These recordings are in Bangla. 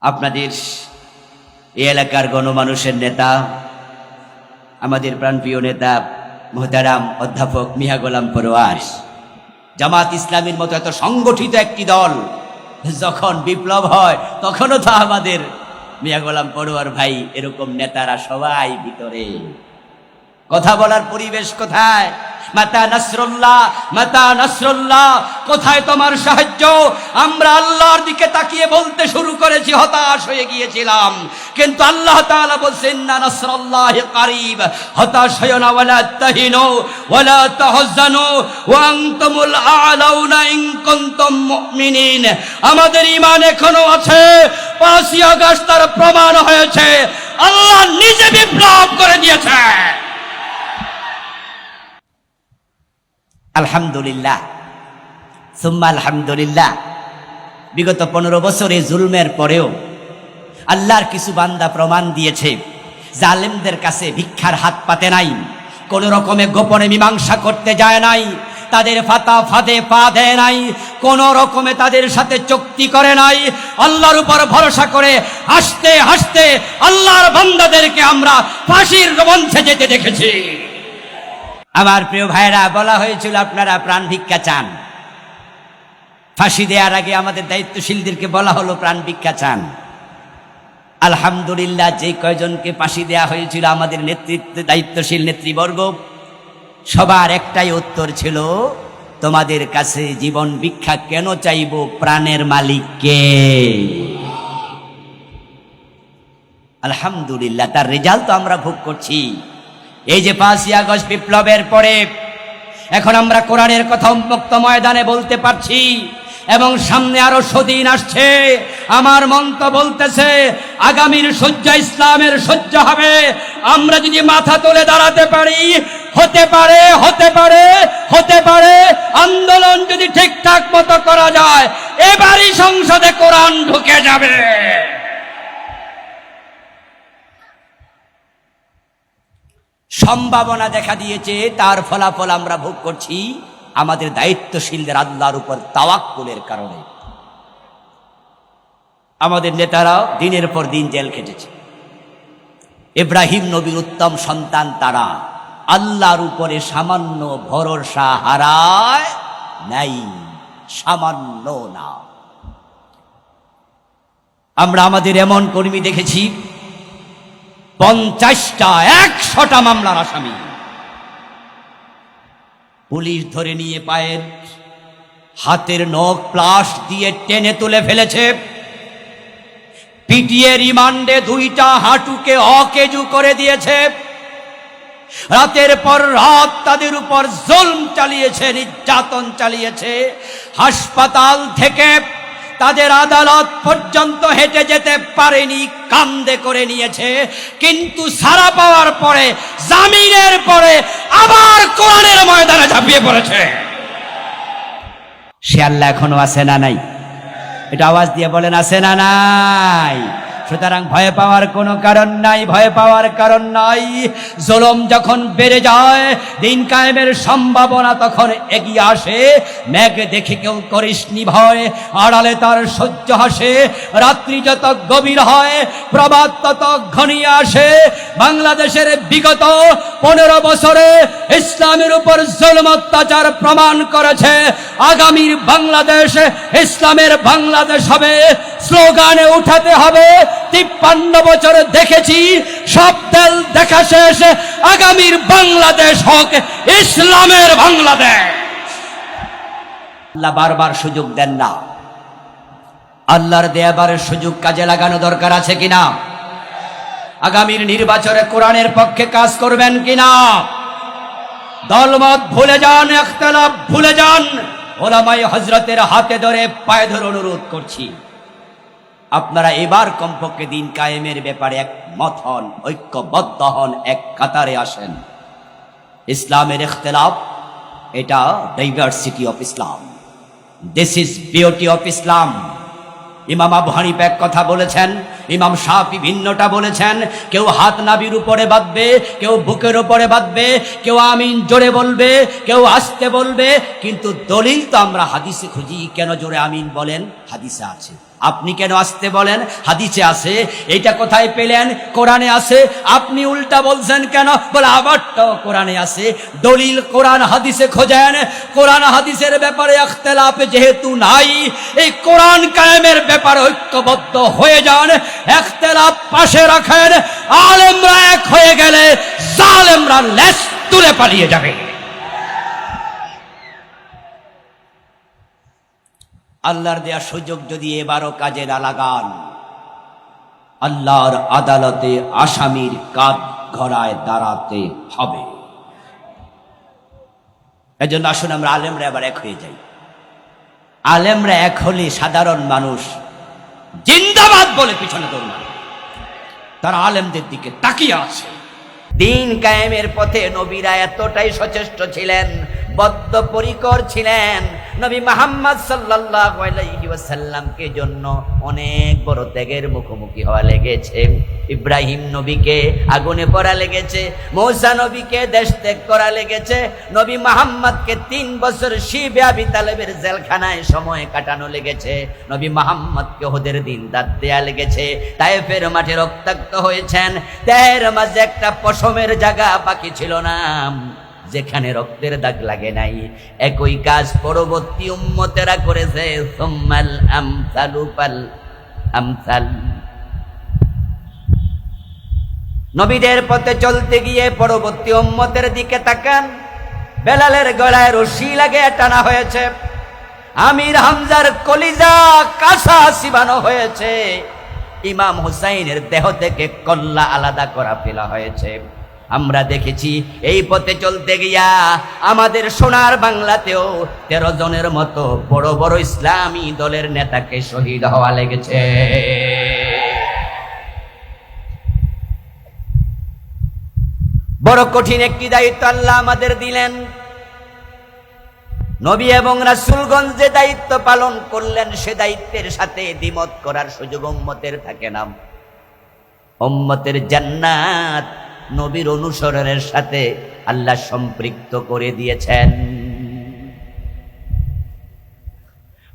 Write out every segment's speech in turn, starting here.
আপনাদের এই এলাকার গণমানুষের নেতা, আমাদের প্রাণপ্রিয় নেতা মোহতারাম অধ্যাপক মিয়া গোলাম পরোয়ার, জামাত ইসলামীর মতো এত সংগঠিত একটি দল যখন বিপ্লব হয় তখনও তো আমাদের মিয়া গোলাম পরোয়ার ভাই এরকম নেতারা সবাই ভিতরে। কথা বলার পরিবেশ কোথায়? মাতা নাসরুল্লাহ, মাতা নাসরুল্লাহ, কোথায় তোমার সাহায্য? আমরা আল্লাহর দিকে তাকিয়ে বলতে শুরু করেছি, হতাশ হয়ে গিয়েছিলাম, কিন্তু আল্লাহ তাআলা বলছেন ইন্না নাসরুল্লাহি কারীব, হতাশ হয়ো না, ওয়ালা তাহিনু ওয়ালা তাহজানু ওয়া আনতুমুল আ'লাউনা ইন কুনতুম মুমিনিন। আমাদের ঈমান এখনো আছে। 5ই আগস্ট তার প্রমাণ হয়েছে, আল্লাহ নিজে বিপ্লব করে দিয়েছে। আলহামদুলিল্লাহ, সুম্মা আলহামদুলিল্লাহ। বিগত 15 বছরে জুলমের পরেও আল্লাহর কিছু বান্দা প্রমাণ দিয়েছে, জালেমদের কাছে ভিক্ষার হাত পাতে নাই, কোন রকমে গোপনে মীমাংসা করতে যায় নাই, তাদের ফাঁদে পা দেয় নাই, কোন রকমে তাদের সাথে চুক্তি করে নাই। আল্লাহর উপর ভরসা করে হাসতে হাসতে আল্লাহর বান্দাদেরকে আমরা ফাঁসির মঞ্চে যেতে দেখেছি। আমার প্রিয় ভাইরা, বলা হয়েছিল আপনারা প্রাণ ভিক্ষা চান। ফাঁসি দেওয়ার আগে আমাদের দায়িত্বশীলদেরকে বলা হলো প্রাণ ভিক্ষা চান। আলহামদুলিল্লাহ, যে কয়জনকে ফাঁসি দেওয়া হয়েছিল আমাদের নেতৃত্বে দায়িত্বশীল নেতৃবর্গ, সবার একটাই উত্তর ছিল, তোমাদের কাছে জীবন ভিক্ষা কেন চাইব, প্রাণের মালিককে। আলহামদুলিল্লাহ, তার রেজাল্ট তো আমরা ভোগ করছি। এই যে 5ই আগস্ট বিপ্লবের পরে এখন আমরা কোরআনের কথা উন্মুক্ত ময়দানে বলতে পারছি, এবং সামনে আরো সদিন আসছে। আমার মন তো বলতেছে আগামীর শয্যা ইসলামের শয্যা হবে। আমরা যদি মাথা তুলে দাঁড়াতে পারি, হতে পারে হতে পারে হতে পারে আন্দোলন যদি ঠিকঠাক মতো করা যায়, এবারই সংসদে কোরআন ঢুকে যাবে। সম্ভাবনা দেখা দিয়েছে, তার ফলাফল আমরা ভোগ করছি আমাদের দায়িত্বশীলদের আল্লাহর উপর তাওয়াক্কুলের কারণে। আমাদের নেতারা দিনের পর দিন জেল খেটেছে। ইব্রাহিম নবীর উত্তম সন্তান তারা আল্লাহর উপরে সামান্য ভরসা হারায় নাই, সামান্য না। আমরা আমাদের এমন কর্মী দেখেছি 50টা 100টা মামলার আসামি পুলিশ ধরে নিয়ে পায়ের হাতের নখ প্লাস দিয়ে টেনে তুলে ফেলেছে, পিটিয়ে রিমান্ডে 2টা হাঁটুকে অকেজু করে দিয়েছে, রাতের পর রাত তাদের উপর জুলম চালিয়েছে, নির্যাতন চালিয়েছে। হাসপাতাল থেকে তাদের আদালত পর্যন্ত হেঁটে যেতে পারেনি, কান্দে করে নিয়েছে, কিন্তু ছাড়া পাওয়ার পরে, জামিনের পরে আবার কোরআনের ময়দানে ঝাঁপিয়ে পড়েছে। সে আল্লাহ এখনো আছে না নাই? এটা আওয়াজ দিয়ে বলেন, আছে না নাই? সুতরাং ভয় পাওয়ার কোনো কারণ নাই, ভয় পাওয়ার কারণ নাই। জুলুম যখন বেড়ে যায়, দিন কায়েমের সম্ভাবনা তখন এগিয়ে আসে। মেঘ দেখে কেউ করিসনি ভয়, আড়ালে তার সহ্য হাসে। রাত্রি যত গভীর হয়, প্রভাত তত ঘনিয়ে আসে। বাংলাদেশের বিগত 15 বছরে ইসলামের উপর জুলুম অত্যাচার প্রমাণ করেছে। আগামীর বাংলাদেশ ইসলামের বাংলাদেশ হবে, স্লোগানে উঠাতে হবে। 53 বছরে দেখেছি, সব দল দেখা শেষ, আগামীর বাংলাদেশ হোক ইসলামের বাংলাদেশ। আল্লাহ বারবার সুযোগ দেন না, আল্লাহর দেয়াবার সুযোগ কাজে লাগানো দরকার আছে কিনা? আগামীর নির্বাচনে কোরআনের পক্ষে কাজ করবেন কিনা? দলমত ভুলে যান, ইখতিলাফ ভুলে যান। ওলামায়ে হযরতের হাতে ধরে পায়ে ধরে অনুরোধ করছি, আপনারা এবার কমপক্ষে দিন কায়েমের ব্যাপারে একমত হন, ঐক্যবদ্ধ হন, এক কাতারে আসেন। ইসলামের ইখতিলাফ, এটা diversity of Islam, this is beauty of Islam. ইমাম আবু হানিফা এক কথা বলেছেন, ইমাম শাফি ভিন্নটা বলেছেন। কেউ হাত নাভির উপরে বাঁধবে, কেউ বুকের উপরে বাঁধবে, কেউ আমিন জোরে বলবে, কেউ আস্তে বলবে, কিন্তু দলিল তো আমরা হাদিসে খুঁজি। কেন জোরে আমিন বলেন? হাদিসে আছে। আপনি কেন আসতে বলেন? হাদিসে আছে। এইটা কোথায় পেলেন? কোরআনে আছে। আপনি উল্টা বলছেন কেন? বলে আবারটাও কোরআনে আছে। দলিল কোরআন হাদিসে খোঁজেন। কোরআন হাদিসের ব্যাপারে ইখতিলাফ যেহেতু নাই, এই কোরআন কায়েমের ব্যাপারে ঐক্যবদ্ধ হয়ে যান, ইখতিলাফ পাশে রাখেন। আলেমরা এক হয়ে গেলে জালেমরা লেজ তুলে পালিয়ে যাবে। আল্লাহর দেয়া সুযোগ যদি এবারও কাজে না লাগান, আল্লাহর আদালতে আসামির কাঠ ঘরায় দাঁড়াতে হবে। এজন্য আসুন আমরা আলেমরা এবার এক হয়ে যাই। আলেমরা এক হলে সাধারণ মানুষ জিন্দাবাদ বলে পিছনে দৌড়াবে। তারা আলেমদের দিকে তাকিয়ে আছে। দিন কায়েমের পথে নবীরা এতটাই সচেষ্ট ছিলেন, বদ্ধপরিকর ছিলেন। নবী মুহাম্মদ সাল্লাল্লাহু আলাইহি ওয়াসাল্লামকে জন্য অনেক বড় ত্যাগের মুখোমুখি হওয়া লেগেছে। ইব্রাহিম নবীকে আগুনে পোড়া লেগেছে, মূসা নবীকে দেশ ত্যাগ করা লেগেছে, নবী মুহাম্মদকে 3 বছর শিবে আবি তালেবের জেলখানায় সময় কাটানো লেগেছে, নবী মুহাম্মদকে ওহদের দিন দাঁত দেয়া লেগেছে, তায়েফের মাঠে রক্তাক্ত হয়েছেন। দেহের মাঝে একটা পশমের জায়গা বাকি ছিল না যেখানে রক্তের দাগ লাগে নাই। একই কাজ পরবর্তী উম্মতেরা করেছে। সুম্মাল আমসালু ফাল আমসাল। নবীদের পথে চলতে গিয়ে পরবর্তী উম্মতের দিকে তাকান। বেলালের গলায় রশি লাগে টানা হয়েছে, আমির হামজার কলিজা কাঁসা চিবানো হয়েছে, ইমাম হুসাইনের দেহ থেকে কল্লা আলাদা করা ফেলা হয়েছে। আমরা দেখেছি এই পথে চলতে গিয়া আমাদের সোনার বাংলাতেও 13 জনের মতো বড় বড় ইসলামী দলের নেতাকে শহীদ হওয়া লেগেছে। বড় কঠিন একটি দায়িত্ব আল্লাহ আমাদের দিলেন। নবী এবং রাসূলগণ যে দায়িত্ব পালন করলেন, সে দায়িত্বের সাথে দ্বিমত করার সুযোগ উম্মতের থাকে না। উম্মতের জান্নাত নবীর অনুসরণের সাথে আল্লাহ সম্পৃক্ত করে দিয়েছেন।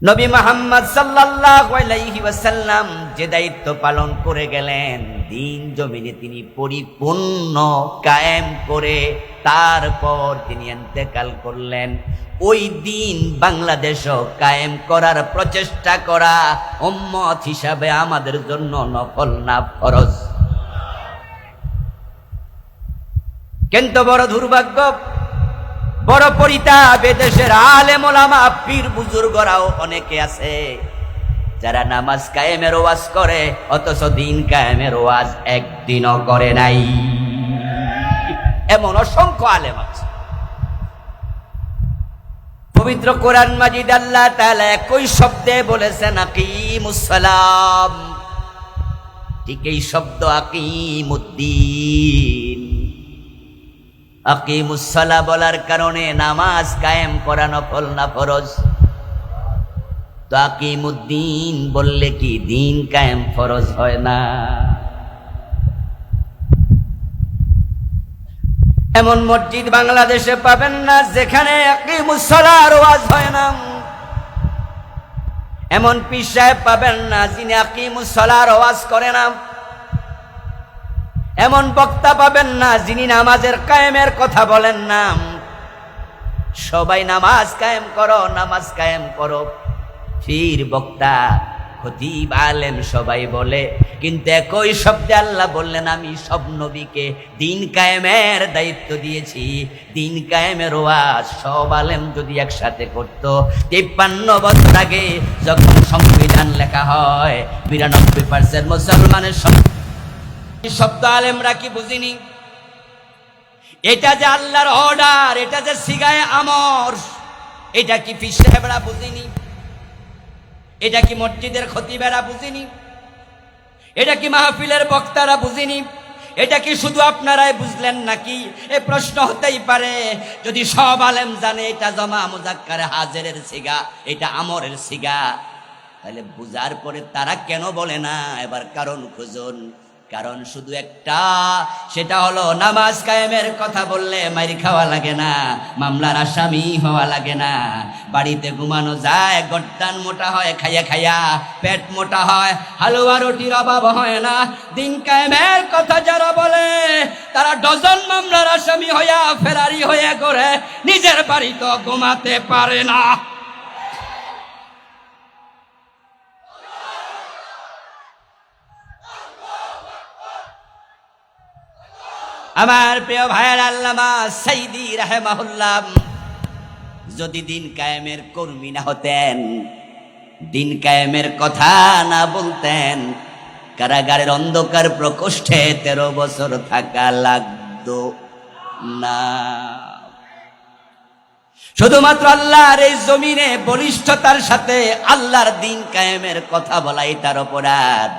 নবী মুহাম্মদ সাল্লাল্লাহু আলাইহি ওয়াসাল্লাম যে দায়িত্ব পালন করে গেলেন, দিন জমিনে তিনি পরিপূর্ণ কায়েম করে তারপর তিনি ইন্তেকাল করলেন। ওই দিন বাংলাদেশও কায়েম করার প্রচেষ্টা করা উম্মত হিসাবে আমাদের জন্য নফল না ফরজ। কিন্তু বড় দুর্ভাগ্য, বড় পরিতাপ, এদেশের আলেম ওলামা পীর বুজুর্গরাও অনেকে আছে যারা নামাজ কায়েমের ওয়াজ করে, অথচ দিন কায়েমের ওয়াজ একদিনও করে নাই। এমন অসংখ্য আলেম আছে। পবিত্র কোরআন মাজিদ আল্লাহ তাআলা একই শব্দে বলেছেন আকিমুস সালাম। ঠিক এই শব্দ আকিমুদ্দিন। আকিমুস সালাহ বলার কারণে নামাজ কায়েম করা নফল না ফরজ? তো আকিমুদ্দিন বললে কি দিন কায়েম ফরজ হয় না? এমন মসজিদ বাংলাদেশে পাবেন না যেখানে আকিমুস সালাহর ওয়াজ হয় না। এমন পীর সাহেব পাবেন না যিনি আকিমুস সালাহর ওয়াজ করে না। এমন বক্তা পাবেন না যিনি নামাজের কায়েমের কথা বলেন না। সবাই নামাজ কায়েম করো, নামাজ কায়েম করো, পীর বক্তা খতিব আলেম সবাই বলে, কিন্তু একই শব্দে আল্লাহ বললেন আমি সব নবীকে দিন কায়েমের দায়িত্ব দিয়েছি। দিন কায়েমের ওয়াজ সব আলেম যদি একসাথে করত, 53 বছর আগে যখন সংবিধান লেখা হয় 92% মুসলমানের শব্দ আলেমরা কি বুঝিনি? এটা যে আল্লাহর অর্ডার, এটা যে সিগায়ে আমর, এটা কি পীর সাহেবরা বুঝিনি? এটা কি মসজিদের খতিবেরা বুঝিনি? এটা কি মাহফিলের বক্তারা বুঝিনি? এটা কি শুধু আপনারাই বুঝলেন নাকি? এই প্রশ্ন হতেই পারে। যদি সব আলেম জানে এটা জমা মুজাক্কারে হাজেরের সিগা, এটা আমরের সিগা, তাহলে বুঝার পরে তারা কেন বলে না? এবার কারণ খুঁজুন। কারণ শুধু একটা, সেটা হলো নামাজ কায়েমের কথা বললে মাইর খাওয়া লাগে না, মামলার আসামি হওয়া লাগে না, বাড়িতে ঘুমানো যায়, গর্দান মোটা হয় খাইয়া খাইয়া, পেট মোটা হয়, হালুয়া রুটির অভাব হয় না। দিন কায়েমের কথা যারা বলে তারা ডজন মামলার আসামি হইয়া ফেরারি হয়ে করে নিজের বাড়ি তো ঘুমাতে পারে না। আমার প্রিয় ভাইয়ের আল্লামা সাইদি রাহিমাহুল্লাহ যদি দিন কায়েমের কর্মী না হতেন, দিন কায়েমের কথা না বলতেন, কারাগারের অন্ধকার প্রকোষ্ঠে 13 বছর থাকা লাগতো না। শুধুমাত্র আল্লাহর এই জমিনে বলিষ্ঠতার সাথে আল্লাহর দিন কায়েমের কথা বলাই তার অপরাধ।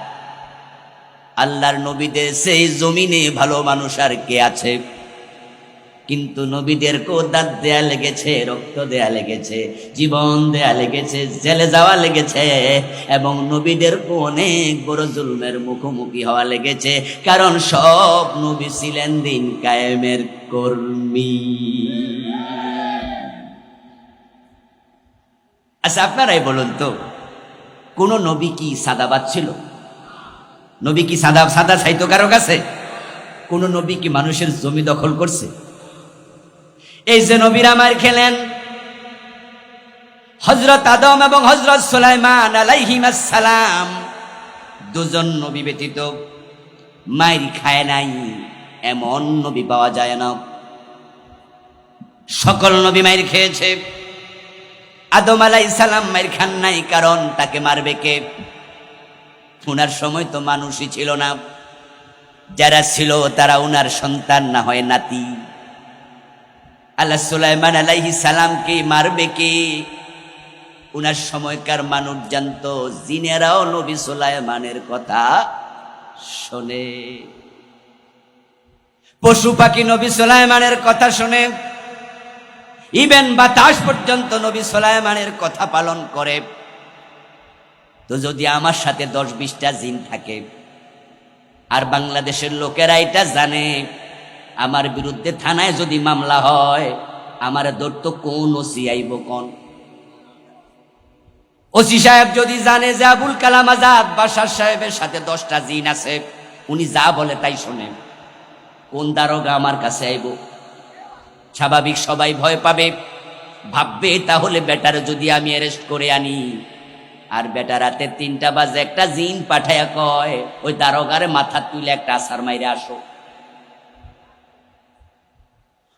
আল্লাহর নবীদের সেই জমিনে ভালো মানুষ আর কে আছে? কিন্তু নবীদেরকেও দাঁত দেয়া লেগেছে, রক্ত দেয়া লেগেছে, জীবন দেয়া লেগেছে, জেলে যাওয়া লেগেছে, এবং নবীদেরকেও অনেক বড় জুলমের মুখোমুখি হওয়া লেগেছে, কারণ সব নবী ছিলেন দিন কায়েমের কর্মী। আচ্ছা, আপনারাই বলুন তো, কোন নবী কি সাদাবাদ ছিল? নবী কি সাদা চাইতো কারো কাছে? কোন নবী কি মানুষের জমি দখল করছে? এই যে নবীরা মার খেলেন, হযরত আদম এবং হযরত সুলাইমান আলাইহিস সালাম, দুজন নবী ব্যতীত মার খায় নাই এমন নবী পাওয়া যায় না। সকল নবী মার খেয়েছে। আদম আলাইহিস সালাম মার খান নাই, কারণ তাকে মারবে কে? উনার সময় তো মানুষই ছিল না, যারা ছিল তারা উনার সন্তান না হয় নাতি। আল্লাহ সুলাইমান আলাইহিস সালামকে মারবে কে? উনার সময়কার মানুষ জানতো, জিনেরাও নবী সুলাইমানের কথা শোনে, পশু পাখি নবী সুলাইমানের কথা শোনে, ইভেন বাতাস পর্যন্ত নবী সুলাইমানের কথা পালন করে। তো যদি আমার সাথে 10-20টা জিন থাকে আর বাংলাদেশের লোকেরা এটা জানে, আমার বিরুদ্ধে থানায় যদি মামলা হয়, আমার ধরতো কোন ওসি আইব? কোন ওসি সাহেব যদি জানে যে আবুল কালাম আজাদ বাশার সাহেবের সাথে 10টা জিন আছে, উনি যা বলে তাই শোনে, কোন দারোগা আমার কাছে আইব? স্বাভাবিক সবাই ভয় পাবে, ভাববে তাহলে বেটার যদি আমি অ্যারেস্ট করে আনি, আর বেটা রাতে 3টা বাজে একটা জিন পাঠাইয়া কয় ওই দারোগারে মাথা তুলে একটা আছাড় মাইরে আসো।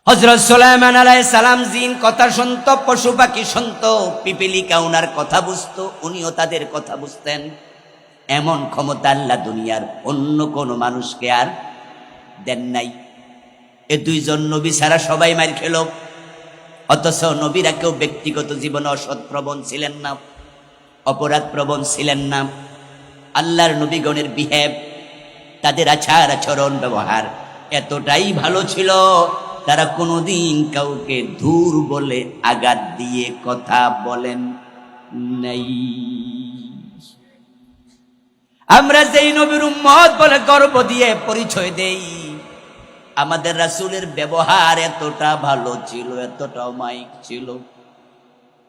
হযরত সুলাইমান আলাইহিস সালাম জিন কথা শুনতো, পশু পাখি শুনতো, পিপিলিকা উনার কথা বুঝতো, উনিও তাদের কথা বুঝতেন। এমন ক্ষমতা আল্লাহ দুনিয়ার অন্য কোন মানুষকে আর দেন নাই। এ দুইজন নবী ছাড়া সবাই মার খেল, অথচ নবীরা কেউ ব্যক্তিগত জীবনে অসৎ প্রবণ ছিলেন না, অপরাধ প্রবণ ছিলেন না। আল্লাহর নবীগণের বিহেভ, তাদের আচার আচরণ ব্যবহার এতটাই ভালো ছিল, তারা কোনোদিন কাউকে ধুর বলে আঘাত দিয়ে কথা বলেন নাই। আমরা যেই নবীর উম্মত বলে গর্ব দিয়ে পরিচয় দেই, আমাদের রাসূলের ব্যবহার এতটা ভালো ছিল, এতটা মাইক ছিল।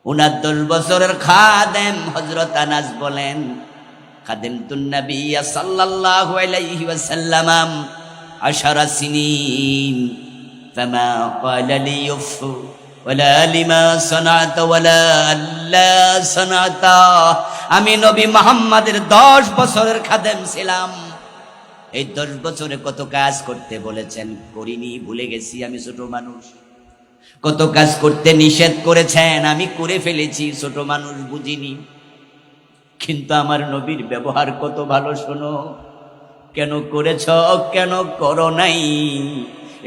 উনার 10 বছরের খাদেম হযরত আনাস বলেন, খাদেমতুন নবী সাল্লাল্লাহু আলাইহি ওয়াসাল্লাম 10 সিনিন ফামা ক্বালা লি ইউফ ওয়ালা লিমা সানাতা ওয়ালা আল্লা সানাতা। আমি নবী মুহাম্মাদের 10 বছরের খাদেম ছিলাম। এই 10 বছরে কত কাজ করতে বলেছেন, করিনি, ভুলে গেছি, আমি ছোট মানুষ। কত কাজ করতে নিষেধ করেছেন, আমি করে ফেলেছি, ছোট মানুষ, বুঝিনি। কিন্তু আমার নবীর ব্যবহার কত ভালো শোনো। কেন করেছ, কেন করো নাই,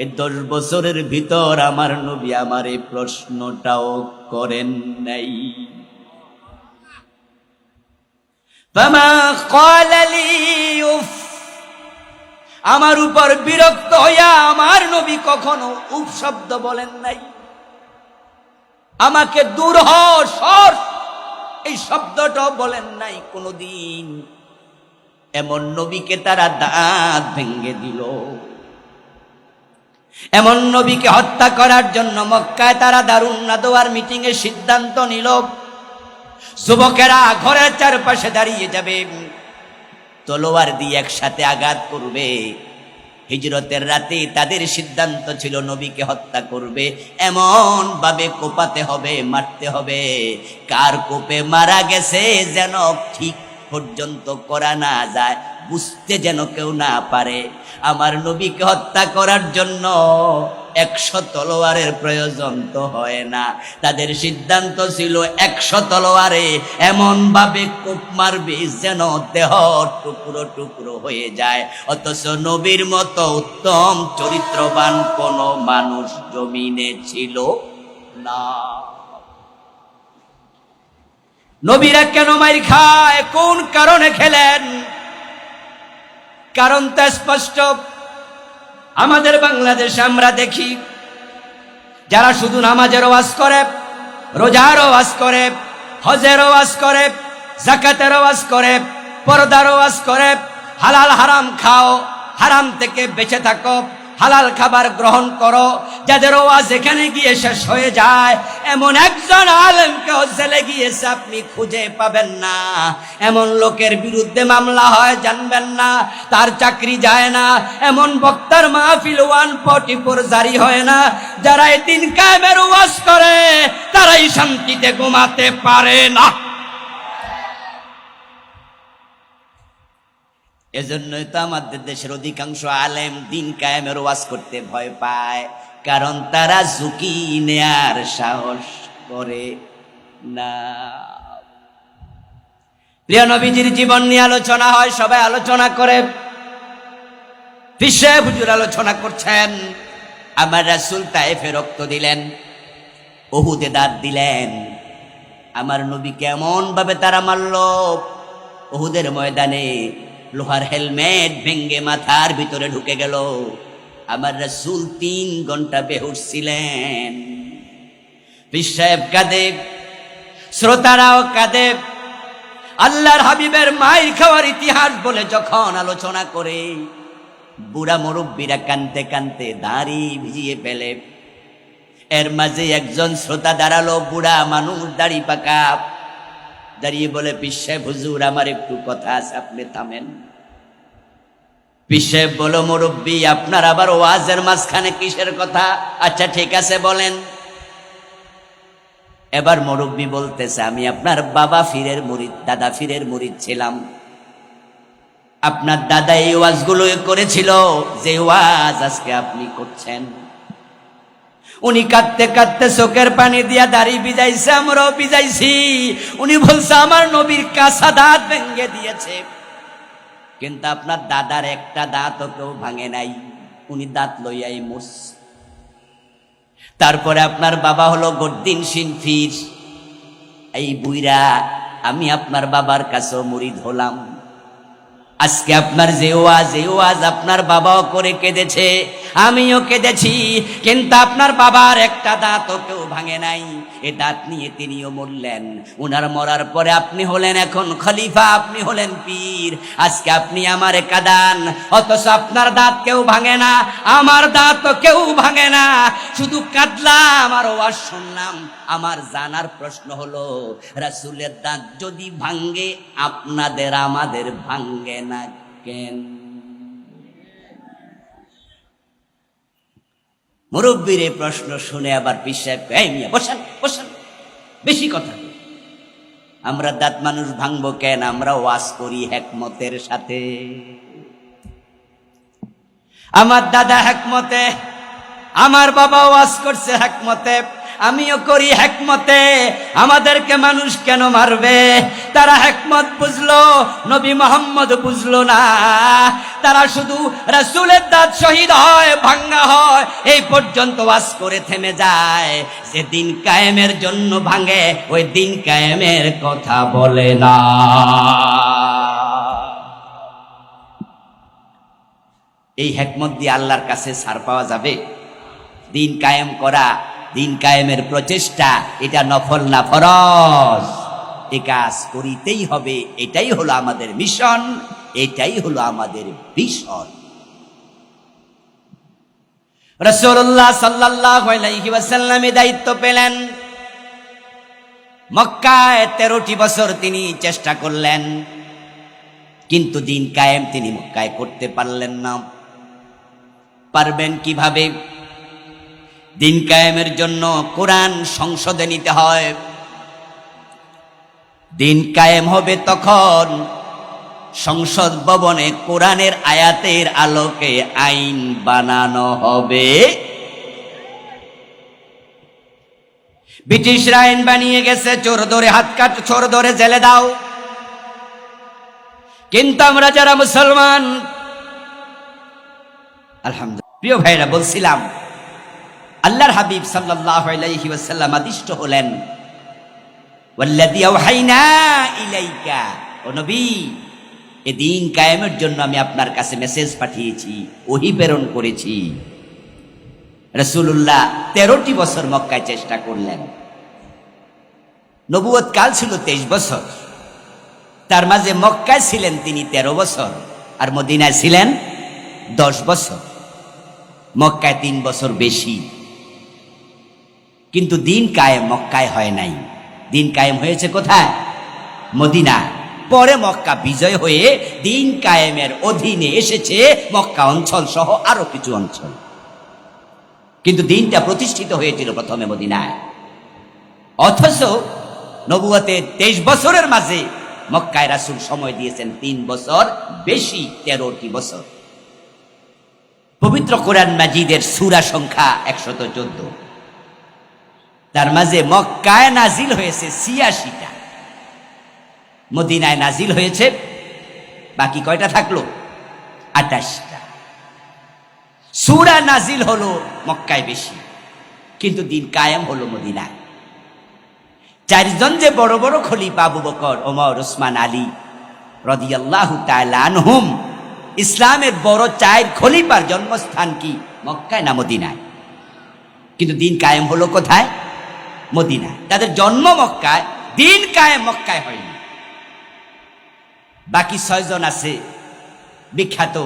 এই 10 বছরের ভিতর আমার নবী আমার এই প্রশ্নটাও করেন নাই। ফামা ক্বালা লি উফ, আমার উপর বিরক্ত হইয়া আমার নবী কখনো উফ শব্দ বলেন নাই। আমাকে দূর হ, সর, এই শব্দটাও বলেন নাই কোনদিন। এমন নবীকে তারা দাঁত ভেঙে দিল। এমন নবীকে হত্যা করার জন্য মক্কায় তারা দারুন নাদওয়ার মিটিং এ সিদ্ধান্ত নিল, যুবকেরা ঘরের চারপাশে দাঁড়িয়ে যাবে, তলোয়ার দিয়ে একসাথে আঘাত করবে। হিজরতের রাতে তাদের সিদ্ধান্ত ছিল নবীকে হত্যা করবে, এমন ভাবে কোপাতে হবে, মারতে হবে, কার কোপে মারা গেছে যেন ঠিক পর্যন্ত করা না যায়, বুঝতে যেন কেউ না পারে। আমার নবীকে হত্যা করার জন্য 100 তলোয়ারের প্রয়োজন তো হয় না। তাদের সিদ্ধান্ত ছিল 100 তলোয়ারে এমন ভাবে কোপ মারবে যেন দেহ টুকরো টুকরো হয়ে যায়। অথচ নবীর মতো উত্তম চরিত্রবান কোন মানুষ জমিনে ছিল না। নবীরা কেন মাইর খায়, কোন কারণে খেলেন? কারণ তা স্পষ্ট। আমাদের বাংলাদেশে আমরা দেখি যারা শুধু নামাজের ওয়াজ করে, রোজার ওয়াজ করে, হজের ওয়াজ করে, যাকাতের ওয়াজ করে, পর্দার ওয়াজ করে, হালাল হারাম খাও, হারাম থেকে বেঁচে থাকো, হালাল খাবার গ্রহণ করো, যাদের ওয়াজ এখানে গিয়ে শেষ হয়ে যায়, এমন একজন আলেমকেও জেলে গিয়েছে আপনি খুঁজে পাবেন না। এমন লোকের বিরুদ্ধে মামলা হয় জানবেন না, তার চাকরি যায় না। এমন বক্তার মাহফিল 144 জারি হয় না। যারা এই দিন কায়েমের ওয়াজ করে তারাই শান্তিতে ঘুমাতে পারে না। এজন্যই তো আমাদের দেশের অধিকাংশ আলেম দিন কায়েমের ওয়াজ করতে ভয় পায়, কারণ তারা ঝুঁকি নেয়ার সাহস করে না। প্রিয় নবীজির জীবন নিয়ে আলোচনা হয়, সবাই আলোচনা করে, পীর সাহেব হুজুর আলোচনা করছেন। আমার রাসূল তায়েফে রক্ত দিলেন, উহুদে দাঁত দিলেন। আমার নবী কেমন ভাবে তারা মারল, উহুদের ময়দানে লোহার হেলমেট ভেঙ্গে মাথার ভিতরে ঢুকে গেল। আমার রাসূল 3 ঘন্টা বেহুশ ছিলেন। পীর সাহেব কাঁদে, শ্রোতারাও কাঁদে। আল্লাহর হাবিবের মাইর খাওয়ার ইতিহাস বলে যখন আলোচনা করে, বুড়া মুরব্বীরা কানতে কানতে দাড়ি ভিজিয়ে ফেলে। এর মাঝে একজন শ্রোতা দাঁড়ালো, বুড়া মানুষ, দাড়ি পাকা, দাঁড়িয়ে বলে, পীর সাহেব হুজুর আমার একটু কথা আছে, আপনি থামেন। পীর সাহেব বলো, মুরব্বী আপনার আবার ওয়াজের মাঝখানে কিসের কথা? আচ্ছা ঠিক আছে বলেন। এবার মুরব্বী বলতেছে, আমি আপনার বাবা ফিরের মুরিদ, দাদা ফিরের মুরিদ ছিলাম। আপনার দাদা এই ওয়াজগুলো করেছিল যে ওয়াজ আজকে আপনি করছেন। উনি কাঁদতে কাঁদতে চোখের পানি দিয়া দাড়ি ভিজাইছে, আমরাও ভিজাইছি। উনি বলছে আমার নবীর কাঁচা দাঁত ভেঙে দিয়েছে, কিন্তু আপনার দাদার একটা দাঁতও কেউ ভাঙে নাই, উনি দাঁত লইয়াই মরছে। তারপরে আপনার বাবা হলো গদ্দিন শিনফির। এই বুইরা আমি আপনার বাবার কাছেও মুরিদ হলাম। আজকে আপনার যে ওয়াজ আপনার বাবাও করে কেঁদেছে, আমিও কেঁদেছি, কিন্তু আপনার বাবার একটা দাঁতও কেউ ভাঙে নাই। এ দাঁত নিয়ে তিনিও মরলেন। উনার মরার পরে আপনি হলেন এখন খলিফা, আপনি হলেন পীর। আজকে আপনি আমারে কাঁদান, অথচ আপনার দাঁত কেউ ভাঙে না, আমার দাঁতও কেউ ভাঙে না। শুধু কাঁদলাম আর ওয়াজ শুনলাম। আমার জানার প্রশ্ন হলো, রাসূলের দাঁত যদি ভাঙ্গে আপনাদের আমাদের ভাঙ্গে না কেন? মুরব্বীর এই প্রশ্ন শুনে আবার পীর সাহেব, এই মিয়া বসেন বসেন, বেশি কথা। আমরা দাঁত মানুষ ভাঙবো কেন? আমরা ওয়াজ করি হিকমতের সাথে। আমার দাদা হিকমতে, আমার বাবা ওয়াজ করছে হিকমতে, আমিও করি হিকমতে। আমাদেরকে মানুষ কেন মারবে? তারা হিকমত বুঝলো, নবী মুহাম্মদ বুঝলো না। তারা শুধু রাসূলের দাঁত শহীদ হয়, ভাঙ্গা হয়, এই পর্যন্ত ওয়াজ করে থেমে যায়। যে দিন কায়েমের জন্য ভাঙে, ওই দিন কায়েমের কথা বলে না। এই হিকমত দিয়ে আল্লাহর কাছে ছাড় পাওয়া যাবে? দিন কায়েম করা, দিন কায়েমের প্রচেষ্টা, এটা নফল না ফরজ। এই কাজ করিতেই হবে, এটাই হলো আমাদের মিশন, এটাই হলো আমাদের বিষয়। রাসূলুল্লাহ সাল্লাল্লাহু আলাইহি ওয়াসাল্লামে দায়িত্ব পেলেন। মক্কায় 13টি বছর তিনি চেষ্টা করলেন, কিন্তু দিন কায়েম তিনি মক্কায় করতে পারলেন না। পারবেন কিভাবে? দিন কায়েমের জন্য কোরআন সংসদে নিতে হয়। দিন কায়েম হবে তখন সংসদ ভবনে কোরআনের আয়াতের আলোকে আইন বানানো হবে। ব্রিটিশরা আইন বানিয়ে গেছে, চোর ধরে হাত কাট, চোর ধরে জেলে দাও। কিন্তু আমরা যারা মুসলমান, আলহামদুলিল্লাহ, প্রিয় ভাইরা, বলছিলাম আল্লাহর হাবিব সাল্লাল্লাহু আলাইহি ওয়াসাল্লাম আদিষ্ট হলেন, ওয়াল্লাযী আওহাইনা ইলাইকা, ও নবী, এই দিন কায়েমের জন্য আমি আপনার কাছে মেসেজ পাঠিয়েছি, ওহী প্রেরণ করেছি। রাসূলুল্লাহ 13টি বছর মক্কায় চেষ্টা করলেন। নবুয়ত কাল ছিল 23 বছর। তার মাঝে মক্কায় ছিলেন তিনি 13 বছর, আর মদিনায় ছিলেন 10 বছর। মক্কায় 3 বছর বেশি। কিন্তু দিন কায়েম মক্কায় হয় নাই, দিন কায়েম হয়েছে কোথায়? মদিনায়। পরে মক্কা বিজয় হয়ে দিন কায়েমের অধীনে এসেছে মক্কা অঞ্চল সহ আরো কিছু অঞ্চল, কিন্তু দিনটা প্রতিষ্ঠিত হয়েছিল প্রথমে মদিনায়। অথচ নবুয়তের 23 বছরের মাঝে মক্কায় রাসূল সময় দিয়েছেন 3 বছর বেশি, 13টি বছর। পবিত্র কোরআন মাজিদের সূরা সংখ্যা 114। তার মাঝে মক্কায় নাজিল হয়েছে 86টা, মদিনায় নাজিল হয়েছে বাকি কয়টা থাকলো? 28টা। সূরা নাজিল হলো মক্কায় বেশি, কিন্তু দিন কায়েম হলো মদিনায়। 4 জন যে বড় বড় খলিফা, আবু বকর, ওমর, ওসমান, আলী রাদিয়াল্লাহু তাআলা আনহুম, ইসলামের বড় 4 খলিফার জন্মস্থান কি মক্কায় না মদিনায়? কিন্তু দিন কায়েম হলো কোথায়? মদিনায়। তাদের জন্ম মক্কায়, দিন কায়েম মক্কায় হয়নি। বাকি 6 জন আছে বিখ্যাত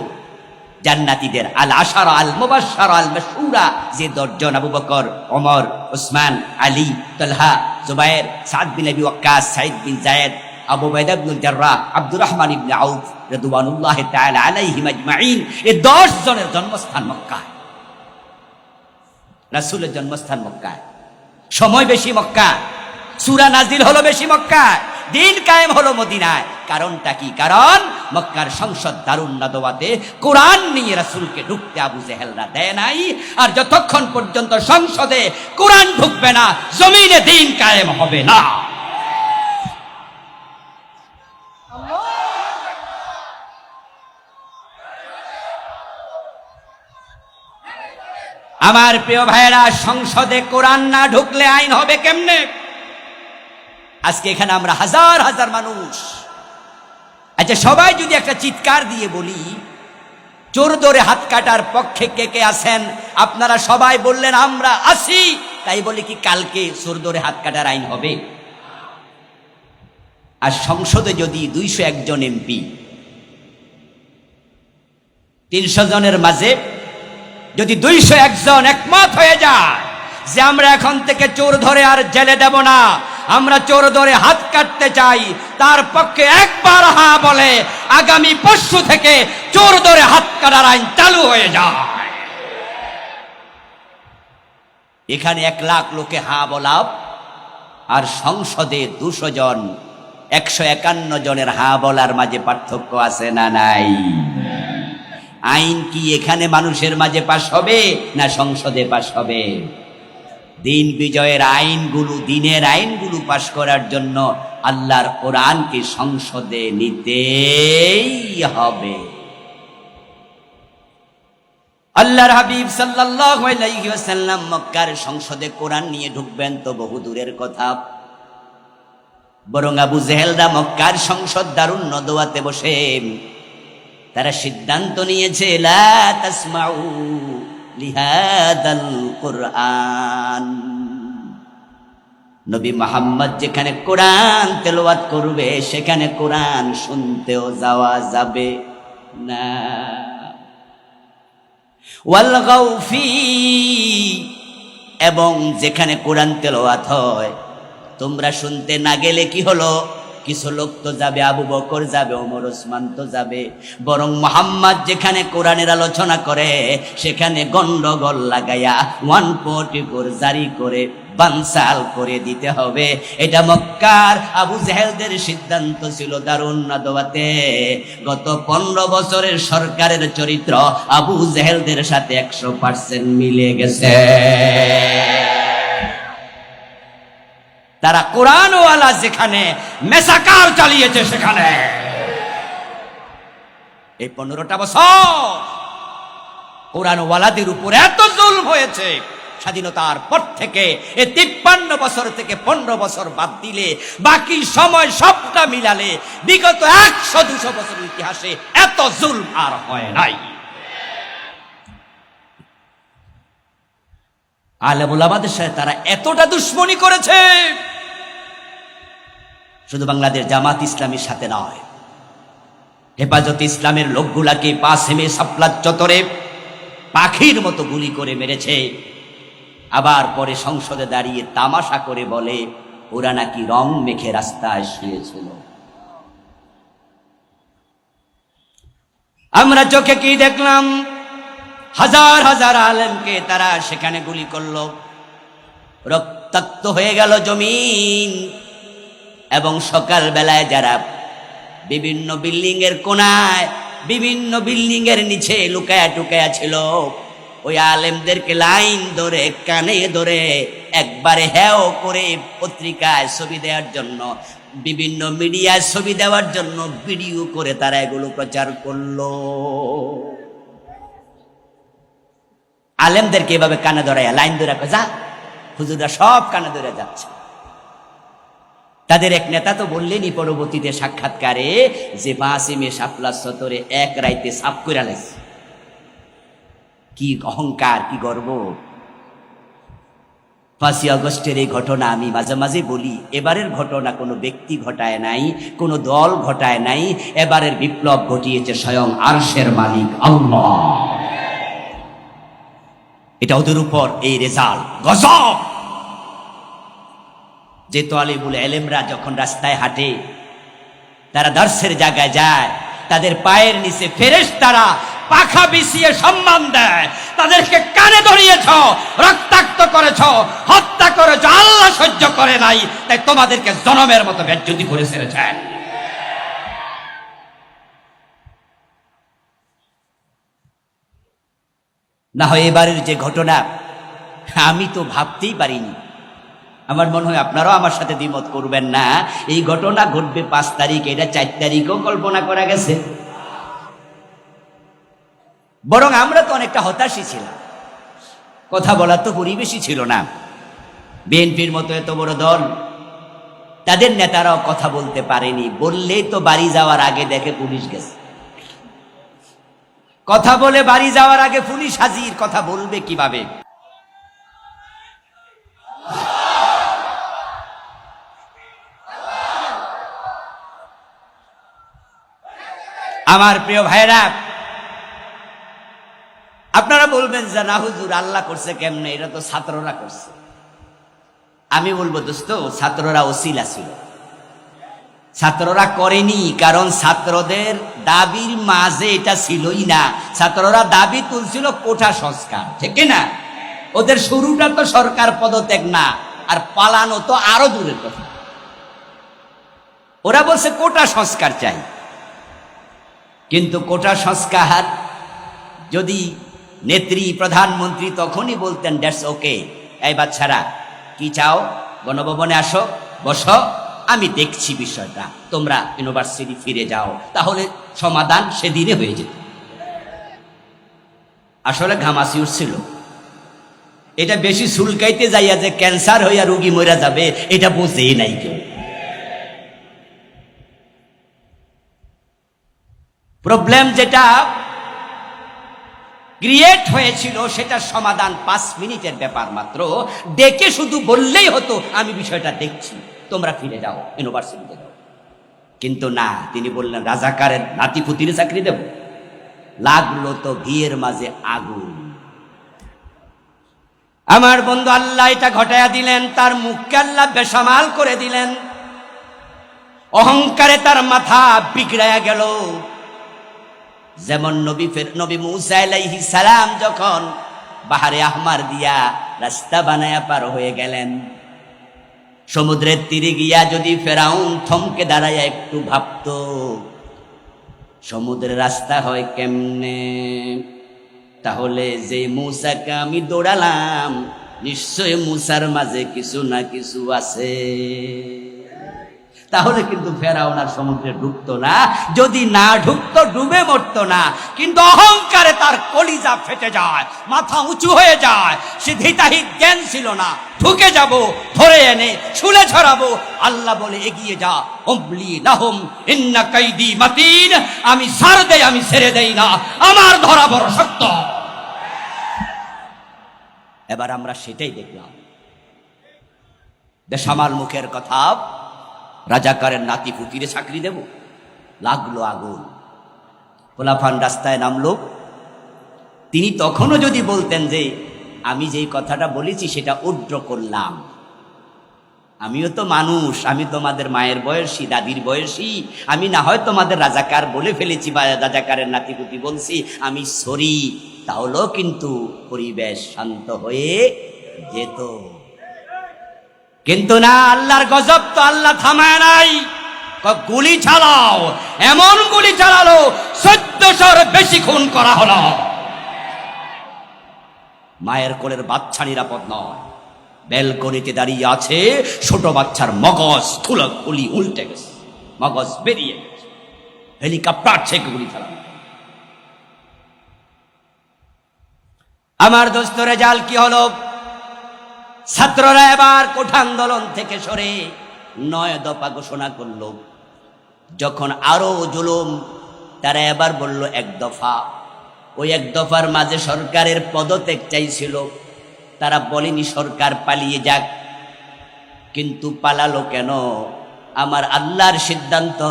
জান্নাতীদের, আল আশারা আল মুবাশশারা আল মাশহুরা, যে 10 জন, আবু বকর, ওমর, ওসমান, আলী, তালহা, জুবায়ের, সাদ বিন আবি ওয়াক্কাস, সাঈদ বিন যায়েদ, আবু উবাইদা ইবনুল জাররাহ, আব্দুর রহমান ইবনে আউফ রাদিয়াল্লাহু তাআলা আলাইহিম আজমাইন, এই 10 জনের জন্মস্থান মক্কায়। রাসূলের জন্মস্থান মক্কায়, সময় বেশি মক্কায়, সূরা নাজিল হলো বেশি মক্কায়, দিন কায়েম হলো মদিনায়। কারণটা কি? কারণ মক্কার সংসদ দারুন নাদওয়াতে কোরআন নিয়ে রাসূলকে ঢুকতে আবু জেহেলরা দেয় নাই। আর যতক্ষণ পর্যন্ত সংসদে কোরআন ঢুকবে না, জমিনে দিন কায়েম হবে না। আমার প্রিয় ভাইয়েরা, সংসদে কোরআন না ঢুকলে আইন হবে কেমনে? আজকে এখানে আমরা হাজার হাজার মানুষ, আচ্ছা সবাই যদি একটা চিৎকার দিয়ে বলি, চোর ধরে হাত কাটার পক্ষে কে কে আছেন? আপনারা সবাই বললেন আমরা আছি, তাই বলি কি কালকে চোর ধরে হাত কাটার আইন হবে? আর সংসদে যদি 201 জন এমপি, 300 জনের মাঝে যদি 201 জন একমত হয়ে যায় যে আমরা এখন থেকে চোর ধরে আর জেলে দেব না, আমরা চোর ধরে হাত কাটতে চাই, তার পক্ষে একবার হা বলে আগামী পরশু থেকে চোর ধরে হাত কাটার আইন চালু হয়ে যায়। এখানে 1 লাখ লোকে হা বলাও, আর সংসদে 200 জন, 151 জনের হা বলার মাঝে পার্থক্য আছে না নাই? আইন কি এখানে মানুষের মাঝে পাশ হবে না সংসদে পাশ হবে? দিন বিজয়ের আইনগুলো, দিনের আইনগুলো পাশ করার জন্য আল্লাহর কোরআনকে সংসদে নিতেই হবে। আল্লাহর হাবিব সাল্লাল্লাহু আলাইহি ওয়াসাল্লাম মক্কার সংসদে কোরআন নিয়ে ঢুকবেন তো বহু দূরের কথা, বরং আবু জেহেলরা মক্কার সংসদ দারুন নদওয়াতে বসে তারা সিদ্ধান্ত নিয়েছে, লা তাসমাউ লিহাদাল কুরআন, নবী মুহাম্মদ যেখানে কোরআন তেলাওয়াত করবে সেখানে কোরআন শুনতেও যাওয়া যাবে না। ওয়াল গাউফি, এবং যেখানে কোরআন তেলাওয়াত হয় তোমরা শুনতে না গেলে কি হলো, কিছু লোক তো যাবে, আবু বকর যাবে, ওমর ওসমান তো যাবে, বরং মুহাম্মদ যেখানে কোরআনের আলোচনা করে সেখানে গন্ডগোল লাগাইয়া 144 জারি করে বানসাল করে দিতে হবে। এটা মক্কার আবু জেহেলদের সিদ্ধান্ত ছিল দারুন নাদওয়াতে। গত 15 বছরের সরকারের চরিত্র আবু জেহেলদের সাথে 100% মিলে গেছে। তারা কোরআনওয়ালা যেখানে মেসাকার চালিয়েছে সেখানে এই 15টা বছর কোরআনওয়ালাদের উপর এত জুলম হয়েছে। স্বাধীনতার পর থেকে এই 53 বছর থেকে 15 বছর বাদ দিলে বাকি সময় সবটা মিলালে বিগত 100-200 বছরের ইতিহাসে এত জুলম আর হয় নাই। আলেম ওলামাদের সাথে তারা এতটা দুশ্মনী করেছে, শুধু বাংলাদেশ জামাত ইসলামীর সাথে নয়, হেফাজতে ইসলামের লোকগুলাকে পাসেমে সাপলাত চত্বরে পাখির মতো গুলি করে মেরেছে। আবার পরে সংসদে দাঁড়িয়ে তামাশা করে বলে ওরা নাকি রং মেখে রাস্তায় শুয়েছিল। আমরা চোখে কি দেখলাম, হাজার হাজার আলেমকে তারা সেখানে গুলি করলো, রক্তাক্ত হয়ে গেল জমিন। এবং সকাল বেলায় যারা বিভিন্ন বিল্ডিং এর কোনায়, বিভিন্ন বিল্ডিং এর নিচে লুকায়া টুকায়া ছিল, ওই আলেমদেরকে লাইন ধরে কানে ধরে একবারে হেও করে পত্রিকায় ছবি দেওয়ার জন্য, বিভিন্ন মিডিয়ায় ছবি দেওয়ার জন্য ভিডিও করে তারা এগুলো প্রচার করলো। আলেমদেরকে এভাবে কানে ধরাইয়া লাইন ধরে যা, হুজুররা সব কানে ধরে যাচ্ছে। তাদের এক নেতা তো বললেনই পরবর্তীতে সাক্ষাৎকারে যে 5 মে শাপলা চত্বরে এক রাইতে সাফ করে লাইছে। কি অহংকার, কি গর্ব! 5 আগস্টের এই ঘটনা আমি মাঝে মাঝে বলি, এবারের ঘটনা কোনো ব্যক্তি ঘটায় নাই, কোনো দল ঘটায় নাই, এবারের বিপ্লব ঘটিয়েছে স্বয়ং আরশের মালিক আল্লাহ। এটা ওদের উপর এই রেজাল্ট গজব। যে তালিবুল ইলমরা যখন রাস্তায় হাঁটে, তারা দর্শের জায়গায় যায়, তাদের পায়ের নিচে ফেরেশতারা পাখা বিছিয়ে সম্মান দেয়। তাদেরকে কানে ধরিয়েছ, রক্তাক্ত করেছ, হত্যা করেছ, আল্লাহ সহ্য করে নাই, তাই তোমাদেরকে জনমের মতো বেজ্জতি করে ছেড়েছেন। না হয় এবারের যে ঘটনা আমি তো ভাবতেই পারিনি। আমার মনে হয় আপনারাও আমার সাথে দ্বিমত করবেন না, এই ঘটনা ঘটবে 5 তারিখ, এটা 4 তারিখও কল্পনা করা গেছে। বরং আমরা তো অনেকটা হতাশই ছিলাম, কথা বলার তো পরিবেশই ছিল না। বিএনপির মতো এত বড় দল, তাদের নেতারাও কথা বলতে পারেনি, বললেই তো বাড়ি যাওয়ার আগে দেখে পুলিশ গেছে। কথা বলে বাড়ি যাওয়ার আগে পুলিশ হাজির, কথা বলবে কিভাবে? আমার প্রিয় ভাইরা, আপনারা বলবেন যে না হুজুর আল্লাহ করছে কেমনে, এটা তো ছাত্ররা করছে। আমি বলবো দোস্ত, ছাত্ররা ওসিলা ছিল, ছাত্ররা করেনি, কারণ ছাত্রদের দাবির মাঝে এটা ছিলই না। ছাত্ররা দাবি তুলছিল কোটা সংস্কার, ঠিক না? ওদের শুরুটা তো সরকার পদত্যাগ না, আর পালানো তো আরো দূরের কথা। ওরা বলছে কোটা সংস্কার চাই, কিন্তু কোটা সংস্কার যদি নেত্রী প্রধানমন্ত্রী তখনই বলতেন দ্যাটস ওকে, এই বাচ্চারা কি চাও, গণভবনে আসো, বসো, আমি দেখছি বিষয়টা, তোমরা ইউনিভার্সিটি ফিরে যাও, তাহলে সমাধান সেদিনে হয়ে যেত। আসলে ঘামাসি উঠছিল, এটা বেশি চুলকাইতে যাইয়া যে ক্যান্সার হইয়া রোগী মরে যাবে এটা বুঝেই নাই কেউ। প্রবলেম যেটা ক্রিয়েট হয়েছিল সেটার সমাধান 5 মিনিটের ব্যাপার মাত্র। ডেকে শুধু বললেই হতো আমি বিষয়টা দেখছি, তোমরা ফিরে যাও, ইউনিভার্সিটিতে যাও। কিন্তু না, তিনি বললেন রাজাকারের নাতিপুতির চাকরি দেব। লাগলো তো ঘিয়ের মাঝে আগুন। আমার বন্ধু, আল্লাহ এটা ঘটায়া দিলেন, তার মুখকে আল্লাহ বেসামাল করে দিলেন। অহংকারে তার মাথা বিগড়ায়া গেল। যেমন নবী মূসা আলাইহিস সালাম যখন বাহারে আহমার দিয়া রাস্তা বানায়া পার হয়ে গেলেন, সমুদ্রের তীরে গিয়া যদি ফেরাউন থমকে দাঁড়ায় একটু ভাবতো সমুদ্রের রাস্তা হয় কেমনে, তাহলে যে মূসাকে আমি দৌড়ালাম নিশ্চয় মূসার মাঝে কিছু না কিছু আছে। তাহলে কিন্তু ফেরাউন আর সমুদ্রে ঢুকতো না, যদি না ঢুকতো ডুবে মরতো না। কিন্তু অহংকারে তার কলিজা ফেটে যায়, মাথা উঁচু হয়ে যায়। সে ধিতাহিত জ্ঞান ছিল না, ঢুকে যাব, ধরে এনে শুলে ছড়াবো। আল্লাহ বলে এগিয়ে যা, উমলি লাহুম ইন্না কাইদি মাতিন। আমি ছাড় দেই, আমি ছেড়ে দেই না, আমার ধরা বড় শক্ত। এবার আমরা সেটাই দেখলাম। বেসামাল মুখের কথা, রাজাকারের নাতি পুতিরে চাকরি দেব। লাগলো আগুন, খোলাফান রাস্তায় নামলো। তিনি তখনও যদি বলতেন যে আমি যেই কথাটা বলেছি সেটা উদ্র করলাম, আমিও তো মানুষ, আমি তোমাদের মায়ের বয়সী, দাদির বয়সী, আমি না হয় তোমাদের রাজাকার বলে ফেলেছি বা রাজাকারের নাতিপুতি বলছি, আমি সরি, তাহলেও কিন্তু পরিবেশ শান্ত হয়ে যেত। কিন্তু না, আল্লাহর গজব তো আল্লাহ থামায় নাই। গুলি চালাও, এমন গুলি চালালো 1400-র বেশি খুন করা হলো। মায়ের কোলের বাচ্চা নিরাপদ নয়, ব্যালকনিতে দাঁড়িয়ে আছে, ছোট বাচ্চার মগজ খুলি উল্টে গেছে, মগজ বেরিয়ে গেছে। হেলিকপ্টার থেকে গুলি চালানো। আমার দোস্ত রেজাল্ট কি হলো? ছাত্ররা এবার কোঠা আন্দোলন থেকে সরে 9 দফা ঘোষণা করল। যখন আরো জুলুম, তারা এবার বলল 1 দফা। ওই 1 দফার মাঝে সরকারের পদত্যাগ চাইছিল। তারা বলেনি সরকার পালিয়ে যাক, কিন্তু পালালো কেন? আমার আল্লাহর সিদ্ধান্ত।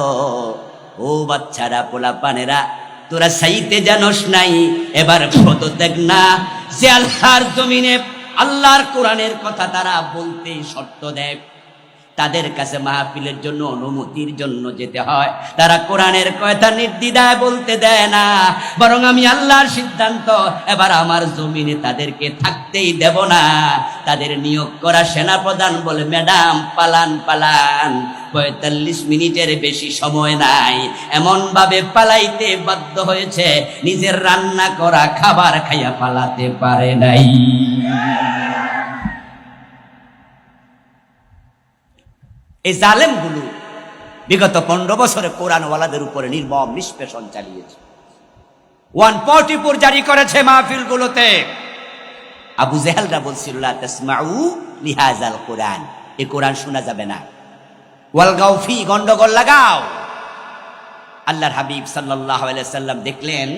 ও বাচ্চারা, পোলাপানেরা, তোরা চাইতে জানোস নাই, এবার পদত্যাগ না, যে আল্লাহর জমিনে আল্লাহর কোরআনের কথা তারা বলতে শর্ত দেয়, তাদের কাছে মাহফিলের জন্য অনুমতির জন্য যেতে হয়। তারা কোরআনের কথা নির্দ্বিধায় বলতে দেয় না, বরং আমি আল্লাহর সিদ্ধান্ত, এবার আমার জমিনে তাদেরকে থাকতেই দেব না। তাদের নিয়োগ করা সেনাপ্রধান বলে, ম্যাডাম পালান পালান, 45 মিনিটের বেশি সময় নাই। এমন ভাবে পালাইতে বাধ্য হয়েছে, নিজের রান্না করা খাবার খাইয়া পালাতে পারে নাই। এই জালেমগুলো বিগত 15 বছরে কোরআনওয়ালাদের উপরে নির্মম নিষ্পেষণ চালিয়েছে। 144 জারি করেছে মাহফিলগুলোতে। আবু জেহেলরা বলছিল লা তাসমাউ লিহাযাল কোরআন, এই কোরআন শোনা যাবে না। ওয়ালগাউ ফি, গন্ডগোল লাগাও। আল্লাহর হাবিব সাল্লাল্লাহু আলাইহি সাল্লাম দেখলেন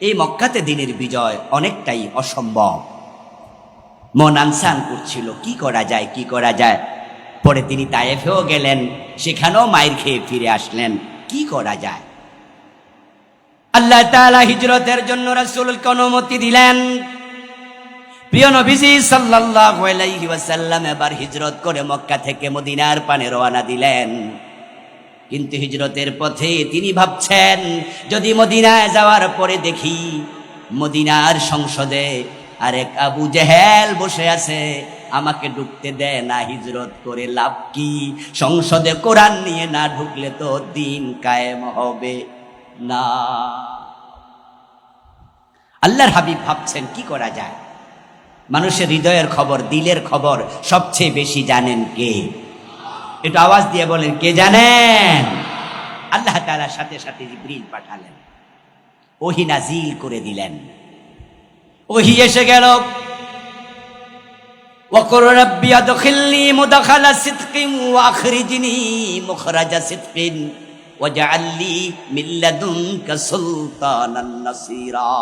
এই মক্কাতে দিনের বিজয় অনেকটাই অসম্ভব। মন আনসান করছিল, কি করা যায়, কি করা যায়। পরে তিনি তায়েফেও গেলেন, সেখানেও মাইর খেয়ে ফিরে আসলেন। কি করা যায়? আল্লাহ তাআলা হিজরতের জন্য রাসূলকে অনুমতি দিলেন। প্রিয় নবীজি সাল্লাল্লাহু আলাইহি ওয়াসাল্লাম এবার হিজরত করে মক্কা থেকে মদিনার পানে রওনা দিলেন। কিন্তু হিজরতের পথে তিনি ভাবছেন, যদি মদিনায় যাওয়ার পরে দেখি মদিনার সংসদে আরেক আবু জেহেল বসে আছে, আমাকে ঢুকতে দেয় না, হিজরত করে লাভ কি? সংসদে কোরআন নিয়ে না ঢুকলে তো দিন কায়েম হবে না। আল্লাহর হাবিব ভাবছেন কি করা যায়। মানুষের হৃদয়ের খবর, দিলের খবর সবচেয়ে বেশি জানেন কে? একটু আওয়াজ দিয়ে বলেন, কে জানেন? আল্লাহ তাআলা সাথে সাথে জিবরিল পাঠালেন, ওহী নাজিল করে দিলেন। ওহী এসে গেল, ওয়াকুর রাব্বি আদখিলনি মুদখালা সিদকিন ওয়া আখরিজনি মুখরাজা সিদকিন ওয়াজআল লি মিন লাদুনকা সুলতানান নাসীরা।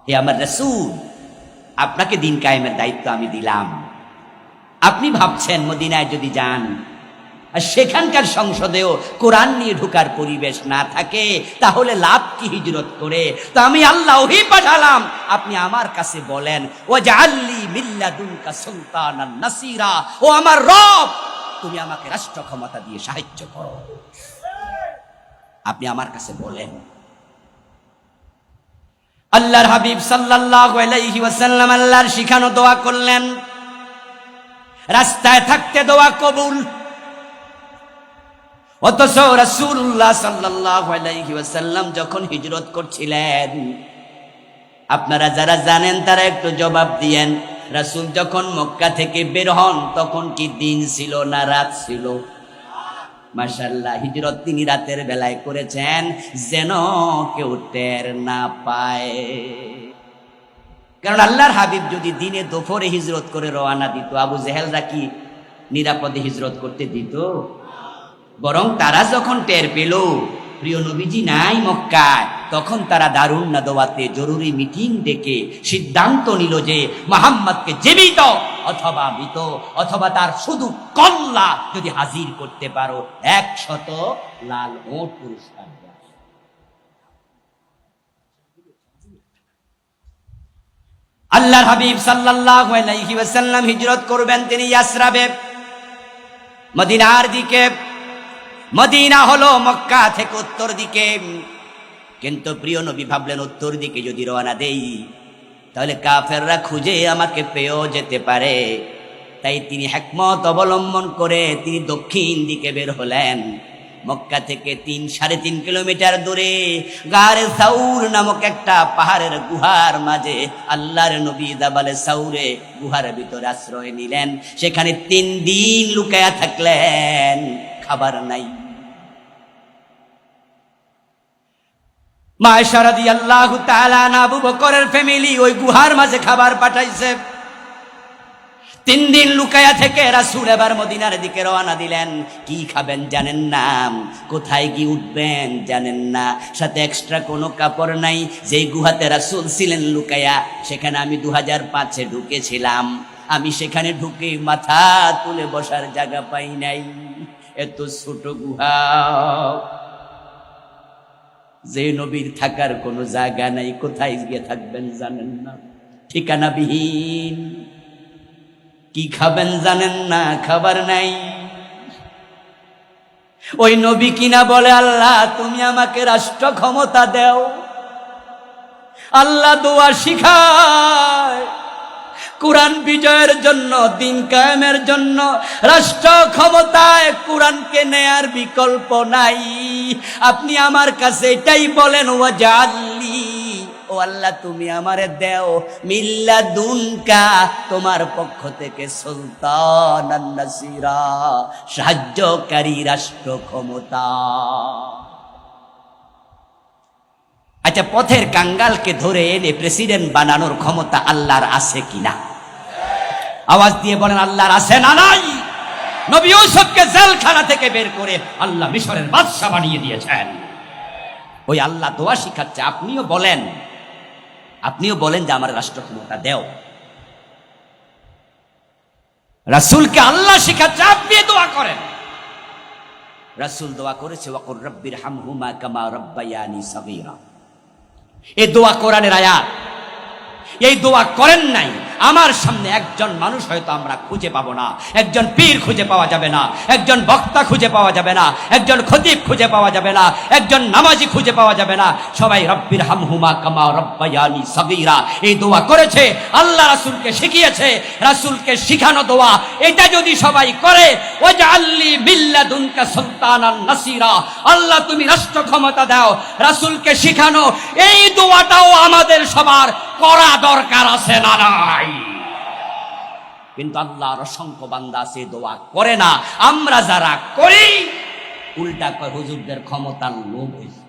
হে আমার রাসূল, আপনাকে দিন কায়েমের দায়িত্ব আমি দিলাম। আপনি ভাবছেন মদিনায় যদি যান আর সেখানকার সংসদেও কোরআন নিয়ে ঢোকার পরিবেশ না থাকে, তাহলে লাভ কি হিজরত করে? তো আমি আল্লাহ ওহী পাঠালাম, আপনি আমার কাছে বলেন ওয়াজআললি মিল্লাদুনকা সুলতানান নাসীরা, ও আমার রব, তুমি আমাকে রাষ্ট্র ক্ষমতা দিয়ে সাহায্য করো। আপনি আমার কাছে বলেন। আল্লাহর হাবিব সাল্লাল্লাহু আলাইহি ওয়াসাল্লাম আল্লাহর শিখানো দোয়া করলেন, রাস্তায় থাকতে দোয়া কবুল। অথচ রাসূলুল্লাহ সাল্লাল্লাহু আলাইহি ওয়াসাল্লাম যখন হিজরত করছিলেন, আপনারা যারা জানেন তারা একটু জবাব দিয়েন, রাসূল যখন মক্কা থেকে বের হন তখন কি দিন ছিল না রাত ছিল? মাশাআল্লাহ, হিজরত তিনি রাতের বেলায় করেছেন যেন কেউ টের না পায়। কারণ আল্লাহর হাবিব যদি দিনে দুপুরে হিজরত করে রওনা দিত, আবু জেহেলরা কি নিরাপদে হিজরত করতে দিত? বরং তারা যখন টের পেল প্রিয় নবীজি নাই মক্কায়, তখন তারা দারুন নাদওয়াতে জরুরি মিটিং ডেকে সিদ্ধান্ত নিল যে মুহাম্মদকে জীবিত অথবা মৃত অথবা তার শুধু কল্লা যদি হাজির করতে পারো 100 লাল ওট পুরস্কার দেওয়া। আল্লাহর হাবিব সাল্লাল্লাহু আলাইহি ওয়াসাল্লাম হিজরত করবেন তিনি ইয়াসরাবে, মদিনার দিকে। মদিনা হলো মক্কা থেকে উত্তর দিকে, কিন্তু প্রিয় নবী ভাবলেন উত্তর দিকে যদি রওনা দেই তাহলে কাফেররা খুঁজে আমাকে পেয়েও যেতে পারে। তাই তিনি হিকমত অবলম্বন করে তিনি দক্ষিণ দিকে বের হলেন। মক্কা থেকে 3-3.5 কিলোমিটার দূরে গারে সাউর নামক একটা পাহাড়ের গুহার মাঝে আল্লাহর নবী জাবালে সাউরে গুহার ভিতরে আশ্রয় নিলেন। সেখানে 3 দিন লুকায়া থাকলেন, খাবার নাই। মা আয়েশা রাদিয়াল্লাহু তাআলা আনহা আবু বকরের ফ্যামিলি ওই গুহার মাঝে খাবার পাঠাইছে। 3 দিন লুকায়া থেকে রাসূল এবার মদিনার দিকে রওনা দিলেন। কি খাবেন জানেন না, কোথায় গিয়ে উঠবেন জানেন না, সাথে এক্সট্রা কোনো কাপড় নাই। যেই গুহাতে রাসূল ছিলেন লুকায়া, সেখানে আমি 2005-এ ঢুকেছিলাম। আমি সেখানে ঢুকে মাথা তুলে বসার জায়গা পাই নাই। এত ছোট গুহা, যে নবীর থাকার কোনো জায়গা নাই, কোথায় গিয়ে থাকবেন জানেন না, ঠিকানাবিহীন। কি খাবেন জানেন না, খাবার নাই। ওই নবী কিনা বলে আল্লাহ তুমি আমাকে রাষ্ট্র ক্ষমতা দাও। আল্লাহ দোয়া শিখায় কোরআন বিজয়ের জন্য, দিন কায়েমের জন্য রাষ্ট্র ক্ষমতায় কোরআনকে নেয়ার বিকল্প নাই। আপনি আমার কাছে এটাই বলেন ওয়াজআললি, ও আল্লাহ তুমি আমারে দেও মিল্লাদুনকা, তোমার পক্ষ থেকে সুলতানান নাসীরা, সাহায্যকারী রাষ্ট্র ক্ষমতা। আচ্ছা, পথের কাঙ্গালকে ধরে এনে প্রেসিডেন্ট বানানোর ক্ষমতা আল্লাহর আছে কিনা? আওয়াজ দিয়ে বলেন আল্লাহর আছে না নাই? নবী ইউসুফকে জেলখানা থেকে বের করে আল্লাহ মিশরের বাদশা বানিয়ে দিয়েছেন। ওই আল্লাহ দোয়া শিখাচ্ছে, আপনিও বলেন যে আমার রাষ্ট্র ক্ষমতা দেও। রাসূলকে আল্লাহ শিখাচ্ছে, আপনি দোয়া করেন। রাসূল দোয়া করেছে ওয়াকুর রাব্বির হামহুমা কামা রাব্বায়ানি সাগীরা। এই দোয়া কোরআনের আয়াত। এই দোয়া করেন নাই, আমার সামনে একজন মানুষ হয়তো আমরা খুঁজে পাবো না, একজন পীর খুঁজে পাওয়া যাবে না, একজন বক্তা খুঁজে পাওয়া যাবে না, একজন খতিব খুঁজে পাওয়া যাবে না, একজন নামাজি খুঁজে পাওয়া যাবে না। সবাই রব্বির হামহুমা কামা রাব্বায়ানি সাগীরা এই দোয়া করেছে, আল্লাহ রাসূলকে শিখিয়েছে। রাসূলকে শিখানো দোয়া এটা যদি সবাই করে, ওয়াজআললি মিল্লাদুনকা সুলতানান নাসীরা, আল্লাহ তুমি রাষ্ট্র ক্ষমতা দাও, রাসূলকে শিখানো এই দোয়াটাও আমাদের সবার করা দরকার আছে না নাই? কিন্তু আল্লাহর অসংখ্য বান্দা আছে দোয়া করে না। আমরা যারা করি উল্টা কয় হুজুরদের ক্ষমতার লোভ হয়েছে।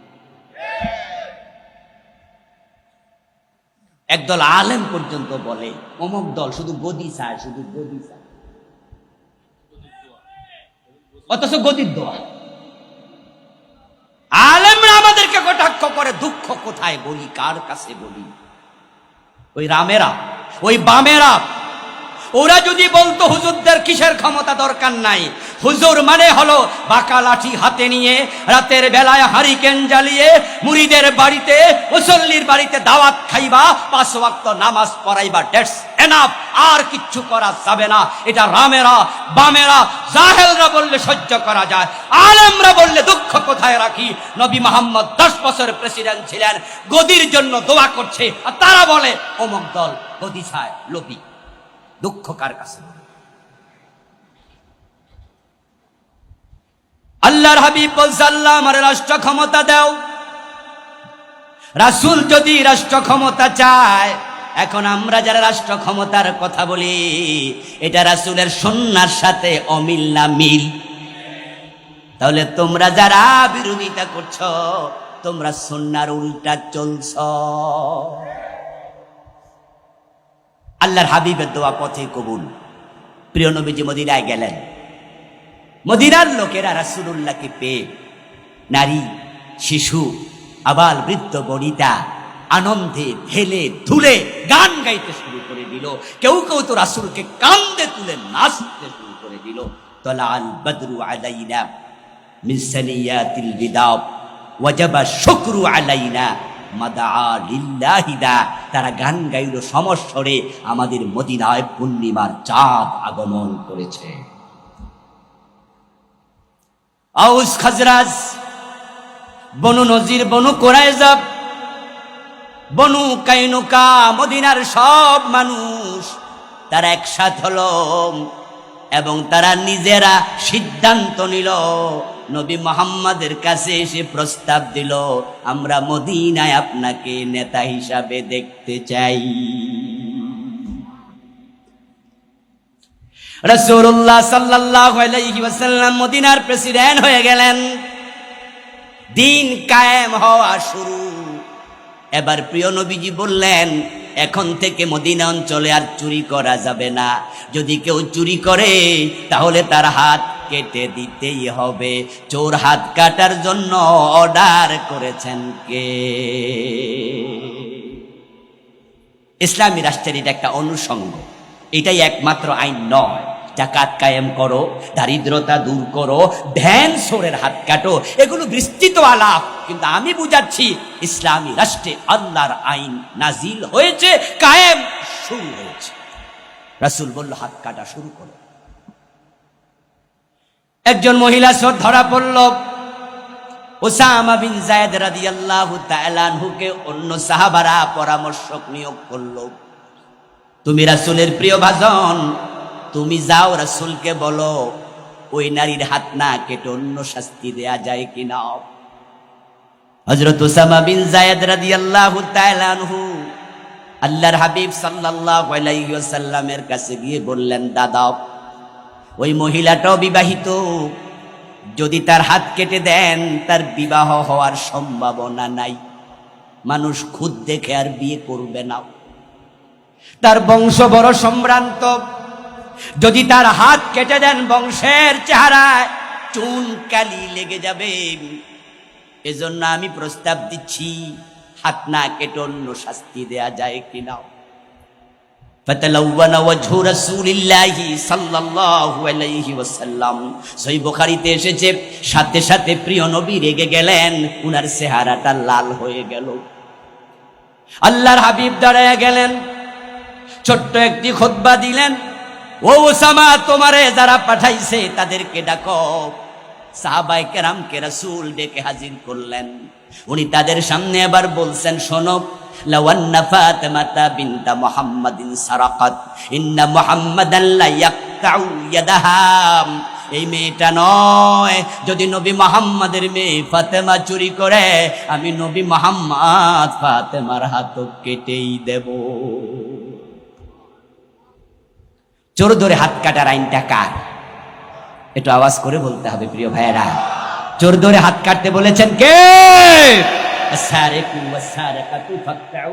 একদল আলেম পর্যন্ত বলে অমুক দল শুধু গদি চায়, শুধু গদি চায়, অথচ গদির দোয়া। আলেমরা আমাদেরকে কটাক্ষ করে, দুঃখ কোথায় বলি, কার কাছে বলি? ওই রামেরা, ওই বামেরা, ওরা যদি বলতো হুজুরদের কিসের ক্ষমতা দরকার নাই, হুজুর মানে হলো বাঁকা লাঠি হাতে নিয়ে রাতের বেলায় হারিকেন জ্বালিয়ে মুরিদের বাড়িতে, মুসল্লির বাড়িতে দাওয়াত খাইবা, 5 ওয়াক্ত নামাজ পড়াইবা, দ্যাটস এনাফ, আর কিচ্ছু করা যাবে না। এটা রামেরা, বামেরা, জাহেলরা বললে সহ্য করা যায়, আলেমরা বললে দুঃখ কোথায় রাখি। নবী মুহাম্মদ 10 বছর প্রেসিডেন্ট ছিলেন, গদির জন্য দোয়া করছে, আর তারা বলে অমুক দল গদি চায়, লোভী। দুঃখ কার কাছে? আল্লাহর হাবিব বলছে, আল্লাহ আমার রাষ্ট্র ক্ষমতা দাও। রাসূল যদি রাষ্ট্র ক্ষমতা চায়, এখন আমরা যারা রাষ্ট্র ক্ষমতার কথা বলি, এটা রাসূলের সুন্নাহর সাথে অমিল না মিল? তাহলে তোমরা যারা বিরোধিতা করছো, তোমরা সুন্নাহর উল্টা চলছ। আল্লাহর হাবিবের দোয়া পথে কবুল। প্রিয় নবীজি মদিনায় গেলেন, মদিনার লোকেরা রাসূলুল্লাহকে পেয়ে নারী, শিশু, আবাল বৃদ্ধ বনিতা আনন্দে ঢেলে ধুলে গান গাইতে শুরু করে দিল। কেউ কেউ তো রাসূলকে কান্দে তুলে নাচতে শুরু করে দিল। তলা আল বদরু আলাইনা মিন সানিয়াতিল বিদা ওয়াজাবা শুকরু আলাইনা মাদা লিল্লাহিদা। তারা গান গাইল সমস্বরে, আমাদের মদিনায় পূর্ণিমার চাঁদ আগমন করেছে। আউস খাজরাজ, বনু নজির, বনু কুরাইজা, বনু কাইনুকা, মদিনার সব মানুষ তারা একসাথ হলো এবং তারা নিজেরা সিদ্ধান্ত নিল, নবী মুহাম্মাদের কাছে এসে প্রস্তাব দিল, আমরা মদিনায় আপনাকে নেতা হিসাবে দেখতে চাই। রাসূলুল্লাহ সাল্লাল্লাহু আলাইহি ওয়াসাল্লাম মদিনার প্রেসিডেন্ট হয়ে গেলেন। দিন কায়েম হওয়া শুরু। এবার প্রিয় নবীজি বললেন, এখন থেকে মদিনা অঞ্চলে আর চুরি করা যাবে না। যদি কেউ চুরি করে তাহলে তার হাত কেটে দিতেই হবে। চোর হাত কাটার জন্য অর্ডার করেছেন কে? ইসলামী রাষ্ট্রের এটা একটা অনুষঙ্গ, এটাই একমাত্র আইন নয়। জাকাত কায়েম করো, দারিদ্রতা দূর করো, ধ্যান সোরের হাত কাটো, এগুলো বিস্তৃত আলাপ। কিন্তু আমি বুঝাচ্ছি, ইসলামী রাষ্ট্রে আল্লাহর আইন নাজিল হয়েছে, কায়েম শুরু হয়েছে। রাসূল বলল, হাত কাটা শুরু করো। একজন মহিলা চোর ধরা পড়ল। উসামা বিন যায়েদ রাদিয়াল্লাহু তাআলা আনহুকে অন্য সাহাবারা পরামর্শক নিয়োগ করলো, তুমি রাসূলের প্রিয় ভাজন, তুমি যাও রাসূলকে বলো ওই নারীর হাত না কেটে অন্য শাস্তি দেয়া যায় কিনা। হযরত উসামা বিন যায়েদ রাদিয়াল্লাহু তাআলা আনহু আল্লাহর হাবিব সাল্লাল্লাহু আলাইহি ওয়াসাল্লামের কাছে গিয়ে বললেন, দাদা, ওই মহিলাটাও বিবাহিত, যদি তার হাত কেটে দেন তার বিবাহ হওয়ার সম্ভাবনা নাই, মানুষ খুদ দেখে আর বিয়ে করবে না, তার বংশ বড় সম্ভ্রান্ত, যদি তার হাত কেটে দেন বংশের চেহারায় চুন কালি লেগে যাবে। এজন্য আমি প্রস্তাব দিচ্ছি, হাত না কেটে অন্য শাস্তি দেয়া যায় কিনা। ফাতালাওয়ানা ওয়াজহু রাসূলিল্লাহি সাল্লাল্লাহু আলাইহি ওয়াসাল্লাম, সহিহ বুখারীতে এসেছে, সাথে সাথে প্রিয় নবী রেগে গেলেন, উনার চেহারাটা লাল হয়ে গেল। আল্লাহর হাবিব দাঁড়ায় গেলেন, ছোট্ট একটি খুতবা দিলেন, ও উসামা, তোমারে যারা পাঠাইছে তাদেরকে ডাকো। সাহাবায়ে কেরামকে রাসূল ডেকে হাজির করলেন। উনি তাদের সামনে এবার বলছেন, শোনো, লাওয়ান্না ফাতিমাতা বিনতা মুহাম্মাদিন সারাকাত ইন্না মুহাম্মাদান লা ইয়াকতাউ ইয়াদাহা। এই মেয়েটা নয়, যদি নবী মুহাম্মাদের মেয়ে ফাতেমা চুরি করে, আমি নবী মুহাম্মদ ফাতেমার হাত কেটেই দেব। চোর ধরে হাত কাটার আইনটা কার? একটু আওয়াজ করে বলতে হবে প্রিয় ভাইয়েরা। চোর ধরে হাত কাটতে বলেছেন কে? আস-সারিকু ওয়াস-সারিকাতু ফাকতাউ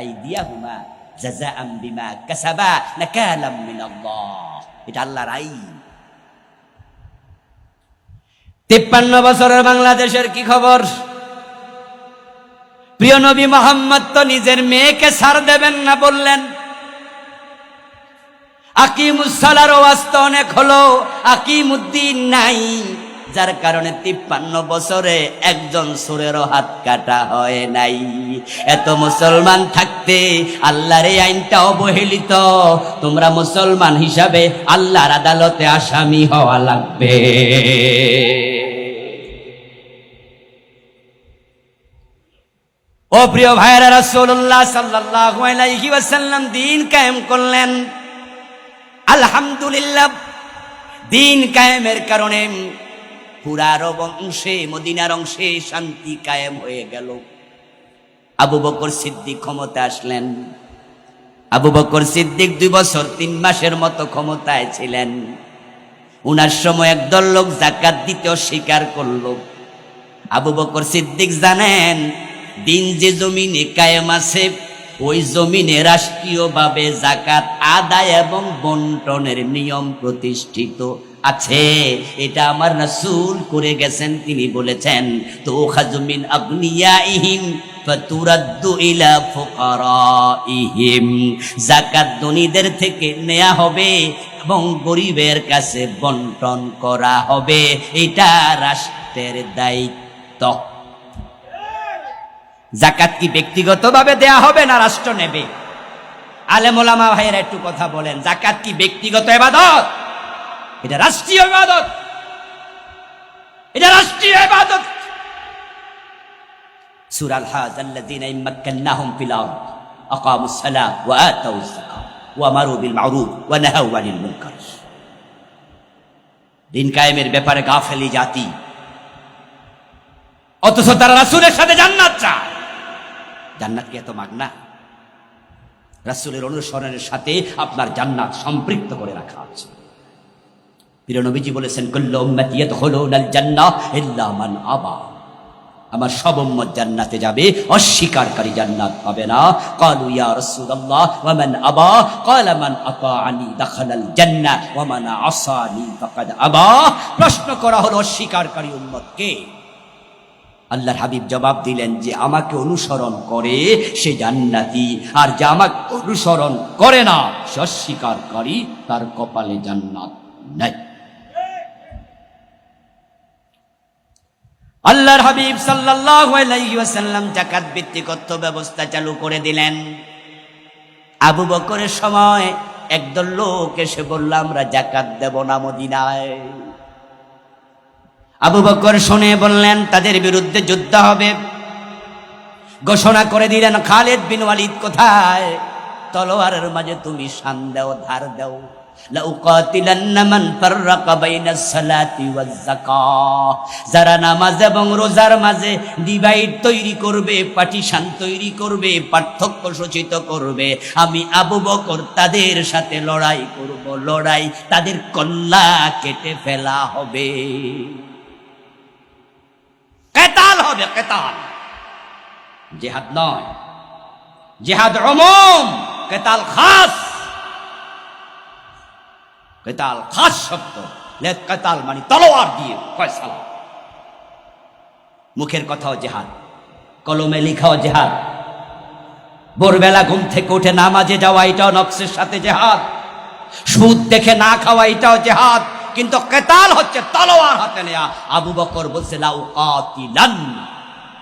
আইদিয়াহুমা জাযাআম বিমা কাসাবা নাকালাম মিনাল্লাহ। এটা আল্লাহর আইন। 53 বছরের বাংলাদেশের কি খবর? প্রিয় নবী মুহাম্মদ তো নিজের মেয়েকে ছাড় দেবেন না, বললেন আকিমুস সালার ওয়াজ তো অনেক হলো, আকিমুদ্দিন নাই, যার কারণে 53 বছরে একজন সুরেরও হাত কাটা হয় নাই। এত মুসলমান থাকতে আল্লাহর এই আইনটা অবহেলিত। তোমরা মুসলমান হিসাবে আল্লাহর আদালতে আসামি হওয়া লাগবে। ও প্রিয় ভাইরা, রাসূলুল্লাহ সাল্লাল্লাহু আলাইহি ওয়াসাল্লাম দ্বীন কায়েম করলেন। আলহামদুলিল্লাহ, দ্বীন কায়েমের কারণে পুরা আরব অংশে, মদিনার অংশে শান্তি কায়েম হয়ে গেল। আবু বকর সিদ্দিক ক্ষমতা আসলেন। আবু বকর সিদ্দিক 2 বছর 3 মাসের মতো ক্ষমতায় ছিলেন। উনার সময় একদল লোক যাকাত দিতে অস্বীকার করলো। আবু বকর সিদ্দিক জানেন, দিন যে জমিনে কায়েম আছে ওই জমিনে রাষ্ট্রীয়ভাবে যাকাত আদায় এবং বন্টনের নিয়ম প্রতিষ্ঠিত আছে। এটা আমার রাসূল করে গেছেন। তিনি বলেছেন, তুখাযু মিন আগনিয়াইহিম ফাতুরাদ্দু ইলা ফুকারাইহিম, যাকাত ধনীদের থেকে নেওয়া হবে এবং গরিবের কাছে বন্টন করা হবে। এটা রাষ্ট্রের দায়িত্ব। যাকাত কি ব্যক্তিগতভাবে দেয়া হবে না রাষ্ট্র নেবে? আলেম ওলামা ভাইয়েরা একটু কথা বলেন, যাকাত কি ব্যক্তিগত ইবাদত? এটা রাষ্ট্রীয় ইবাদত, এটা রাষ্ট্রীয় ইবাদত। সূরা আল-হাজ, আল্লাযীনা ইম্মাক্কান্নাহুম ফিল আরদ আকামুস সালাহ ওয়া আতাউয যাকাত ওয়া আমারু বিল মা'রুফ ওয়া নাহাউ আনিল মুনকার। দিন কায়েমের ব্যাপারে গাফেলি জাতি, অথচ তারা রাসূলের সাথে জান্নাত চায়। জান্নাত কি এত মাগনা? রাসূলের অনুসরণের সাথে আপনার জান্নাত সম্পৃক্ত করে রাখা আছে। প্রিয় নবীজি বলেছেন, কুল্লু উম্মতি ইয়াদখুলুনাল জান্নাহ ইল্লা মান আবা, আমার সব উম্মত জান্নাতে যাবে, অস্বীকারী জান্নাত পাবে না। ক্বালু ইয়া রাসূলুল্লাহ ওয়া মান আবা? ক্বালা মান আতাআনি দাখালাল জান্নাহ ওয়া মান আসানি ফাকাদ আবা। প্রশ্ন করা হলো, অস্বীকারী উম্মত কে? আল্লাহর হাবিব জবাব দিলেন যে আমাকে অনুসরণ করে সে জান্নাতি, আর যে আমাকে অনুসরণ করে না সে অস্বীকারী, তার কপালে জান্নাত নাই। আল্লাহর হাবিব সাল্লাল্লাহু আলাইহি ওয়াসাল্লাম যাকাত ভিত্তিক অর্থ ব্যবস্থা চালু করে দিলেন। আবু বকরের সময় একদল লোক এসে বলল, আমরা যাকাত দেব না মদিনায়। আবু বকর শুনে বললেন, তাদের বিরুদ্ধে যুদ্ধ হবে। ঘোষণা করে দিলেন, খালিদ বিন ওয়ালিদ কোথায়? তলোয়ারের মাঝে তুমি শান দাও, ধার দাও। লা উকাতিলান্না মান ফাররাকা বাইনাস সালাতি ওয়াজ যাকাহ, যারা নামাজ এবং রোজার মাঝে ডিভাইড তৈরি করবে, পার্টিশন তৈরি করবে, পার্থক্য সূচিত করবে, আমি আবু বকর তাদের সাথে লড়াই করব। লড়াই, তাদের কল্লা কেটে ফেলা হবে, কেতাল হবে, কেতাল। জিহাদ নয়, জিহাদ উমুম, কেতাল খাস। কেতাল খাস শব্দ, কেতাল মানে তলোয়ার দিয়ে ফয়সালা। মুখের কথাও জিহাদ, কলমে লিখাও জিহাদ, ভোরবেলা ঘুম থেকে উঠে নামাজে যাওয়া এটাও নফসের সাথে জিহাদ, সুদ দেখে না খাওয়া এটাও জিহাদ। কিন্তু কেতাল হচ্ছে তলোয়ার হাতে নেয়া। আবু বকর বলছে, লা উকাতিলান্না,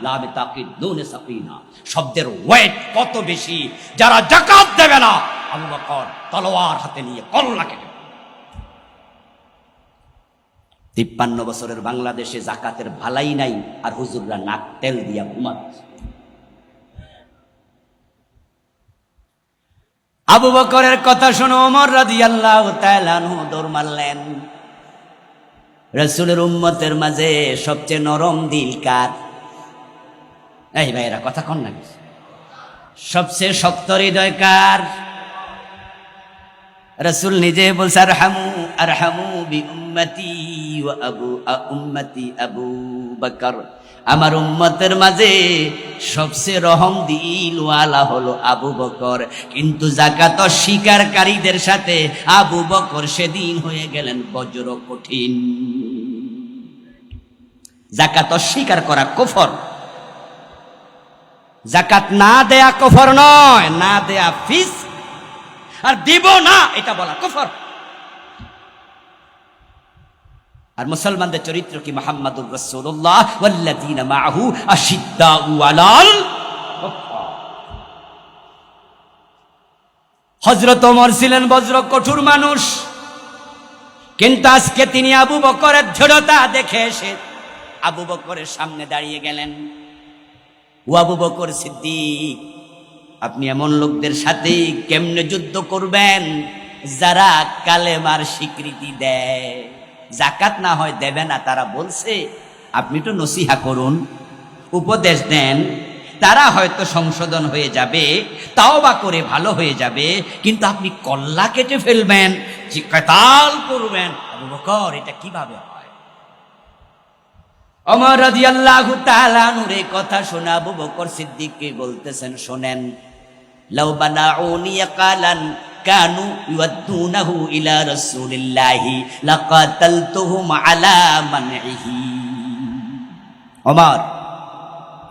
লামে তাকিদ নুনে সাকিনা, শব্দের ওয়েট কত বেশি। যারা যাকাত দেবে না, আবু বকর তলোয়ার হাতে নিয়ে কল্লা কেটে। 53 বছরের বাংলাদেশে যাকাতের ভালাই নাই, আর হুজুররা নাক তেল দিয়া ঘুমাচ্ছে। আবু বকরের কথা শুনে ওমর রাদিয়াল্লাহু তাআলা আনহু দৌড় মারলেন। রাসূলের উম্মতের মাঝে সবচেয়ে নরম দিল কার? এই ভাইরা কথা কন না, সবচেয়ে শক্ত হৃদয় কার? রাসূল নিজে বলছে, আরহামু আরহামু বি উম্মতি ওয়া উম্মতি আবু বকর, আমার উম্মতের মাঝে সবচেয়ে রহম দিলওয়ালা হলো আবু বকর। কিন্তু যাকাত অস্বীকারীদের সাথে আবু বকর সেদিন হয়ে গেলেন বজ্র কঠিন। যাকাত অস্বীকার করা কুফর, জাকাত না দেয়া কুফর নয়, না দেয়া ফিস্ক, আর দিব না এটা বলা কুফর। আর মুসলমানদের চরিত্র কি? মুহাম্মাদুর রাসূলুল্লাহ ওয়াল্লাযীনা মাআহু আশিদ্দাউ আলাল কুফার। হযরত ওমর ছিলেন বজ্র কঠোর মানুষ, কিন্তু আজকে তিনি আবু বকরের দৃঢ়তা দেখে এসে আবু বকরের সামনে দাঁড়িয়ে গেলেন। ও আবু বকর সিদ্দিক, আপনি এমন লোকদের সাথে কেমনে যুদ্ধ করবেন যারা কালেমার স্বীকৃতি দেয়, জাকাত না হয় দেবে না, তারা বলছে, আপনি তো নসিহা করুন, উপদেশ দেন, তারা হয়তো সংশোধন হয়ে যাবে, তাওবা করে ভালো হয়ে যাবে, কিন্তু আপনি কল্লা কেটে ফেলবেন, কিতাল করবেন। আবু বকর, এটা কিভাবে হয়? ওমর রাদিয়াল্লাহু তাআলা আনহুর এই কথা শুনে আবু বকর সিদ্দিককে বলতেছেন, শোনেন, লাউ বানাউনি ইয়াকালান কানু ইউদ্দুনাহু ইলা রাসূলিল্লাহি লাকাতালতুহুম আলা মানইহি। ওমর,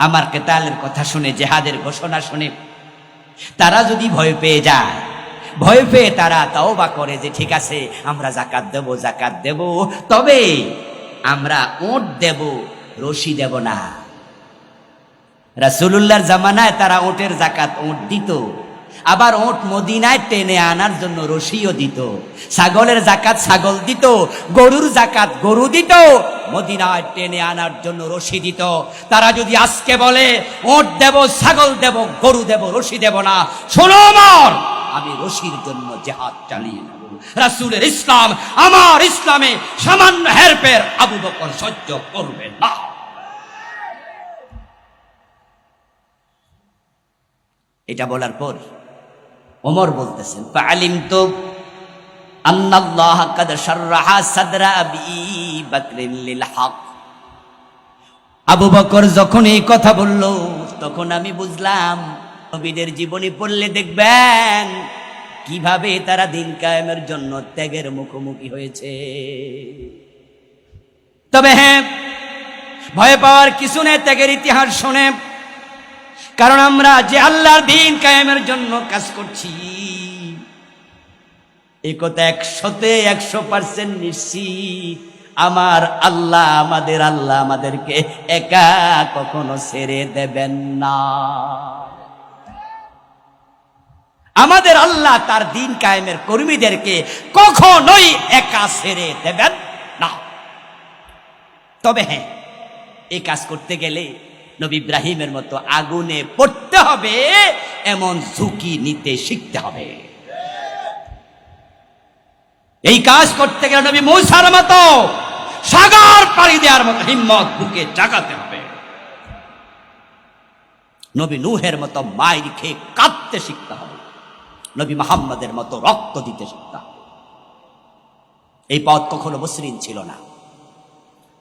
আমার কেতালের কথা শুনে, জিহাদের ঘোষণা শুনে তারা যদি ভয় পেয়ে যায়, ভয় পেয়ে তারা তাওবা করে যে ঠিক আছে আমরা জাকাত দেব, জাকাত দেব, তবে আমরা ওট দেব, রশি দেব না। রাসূলুল্লাহর জামানায় তারা ওটের জাকাত ওট দিত, আবার ওট মদিনায় টেনে আনার জন্য রশিও দিত। ছাগলের জাকাত ছাগল দিত, গরুর জাকাত গরু দিত, মদিনায় টেনে আনার জন্য রশি দিত। তারা যদি আজকে বলে ওট দেব, ছাগল দেব, গরু দেব, রশি দেব না, শোনো ওমর, আমি রশির জন্য জিহাদ চালিয়ে নেব। রাসূলের ইসলাম, আমার ইসলামে সামান্য হেরফের আবু বকর সহ্য করবে না। এটা বলার পর ওমর বলতেছেন, ফাআলিমতু আন্নাল্লাহ কাদ শাররাহা সাদরা আবি বকরিন লিল হক। আবু বকর যখন এই কথা বলল, তখন আমি বুঝলাম, নবীদের জীবনী পড়লে দেখবেন কিভাবে তারা দিন কায়েমের জন্য ত্যাগের মুখোমুখি হয়েছে। তবে হ্যাঁ, ভয় পাওয়ার কিছু নেই ত্যাগের ইতিহাস শুনে, কারণ আমরা যে আল্লাহর দিন কায়েমের জন্য কাজ করছি, এই কথা 100% নিশ্চিত, আমার আল্লাহ, আমাদের আল্লাহ আমাদেরকে একা কখনো ছেড়ে দেবেন না। আমাদের আল্লাহ তার দিন কায়েমের কর্মীদেরকে কখনোই একা ছেড়ে দেবেন না। তবে হ্যাঁ, এই কাজ করতে গেলে নবী ইব্রাহিমের মতো আগুনে পড়তে হবে, এমন ঝুঁকি নিতে শিখতে হবে। এই কাজ করতে গেলে নবী মূসার মতো সাগর পাড়ি দেওয়ার মতো হিম্মত বুকে জাগাতে হবে। নবী নূহের মতো মাইর খেয়ে কাঁদতে শিখতে হবে। নবী মুহাম্মদের মতো রক্ত দিতে শিখতে হবে। এই পথ কখনো মসৃণ ছিল না,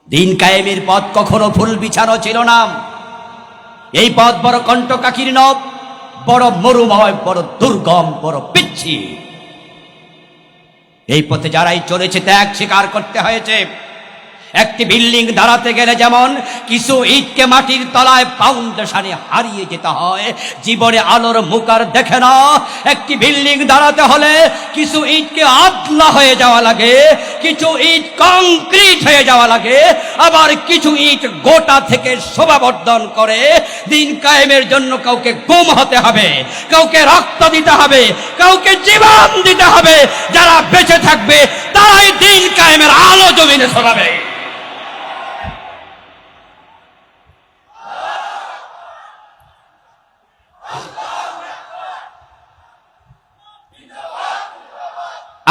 দিন কায়েমের পথ কখনো ফুল বিছানো ছিল না। এই পথ বড় কণ্টকাকীর্ণ, বড় মরুময়, বড় দুর্গম, বড় পিচ্ছিল। এই পথে যারাই চলেছে ত্যাগ স্বীকার করতে হয়েছে। একটি বিল্ডিং দাঁড়াতে গেলে যেমন কিছু ইটকে মাটির তলায় ফাউন্ডেশনে হারিয়ে যেতে হয়, জীবনে আলোর মুখ আর দেখে না। একটি বিল্ডিং দাঁড়াতে হলে কিছু ইটকে আদলা হয়ে যাওয়া লাগে, কিছু ইট কংক্রিট হয়ে যাওয়া লাগে, আবার কিছু ইট গোটা থেকে শোভাবর্ধন করে। দিন কায়েমের জন্য কাউকে গুম হতে হবে, কাউকে রক্ত দিতে হবে, কাউকে জীবন দিতে হবে। যারা বেঁচে থাকবে তারাই দিন কায়েমের আলো জমিনে ছড়াবে।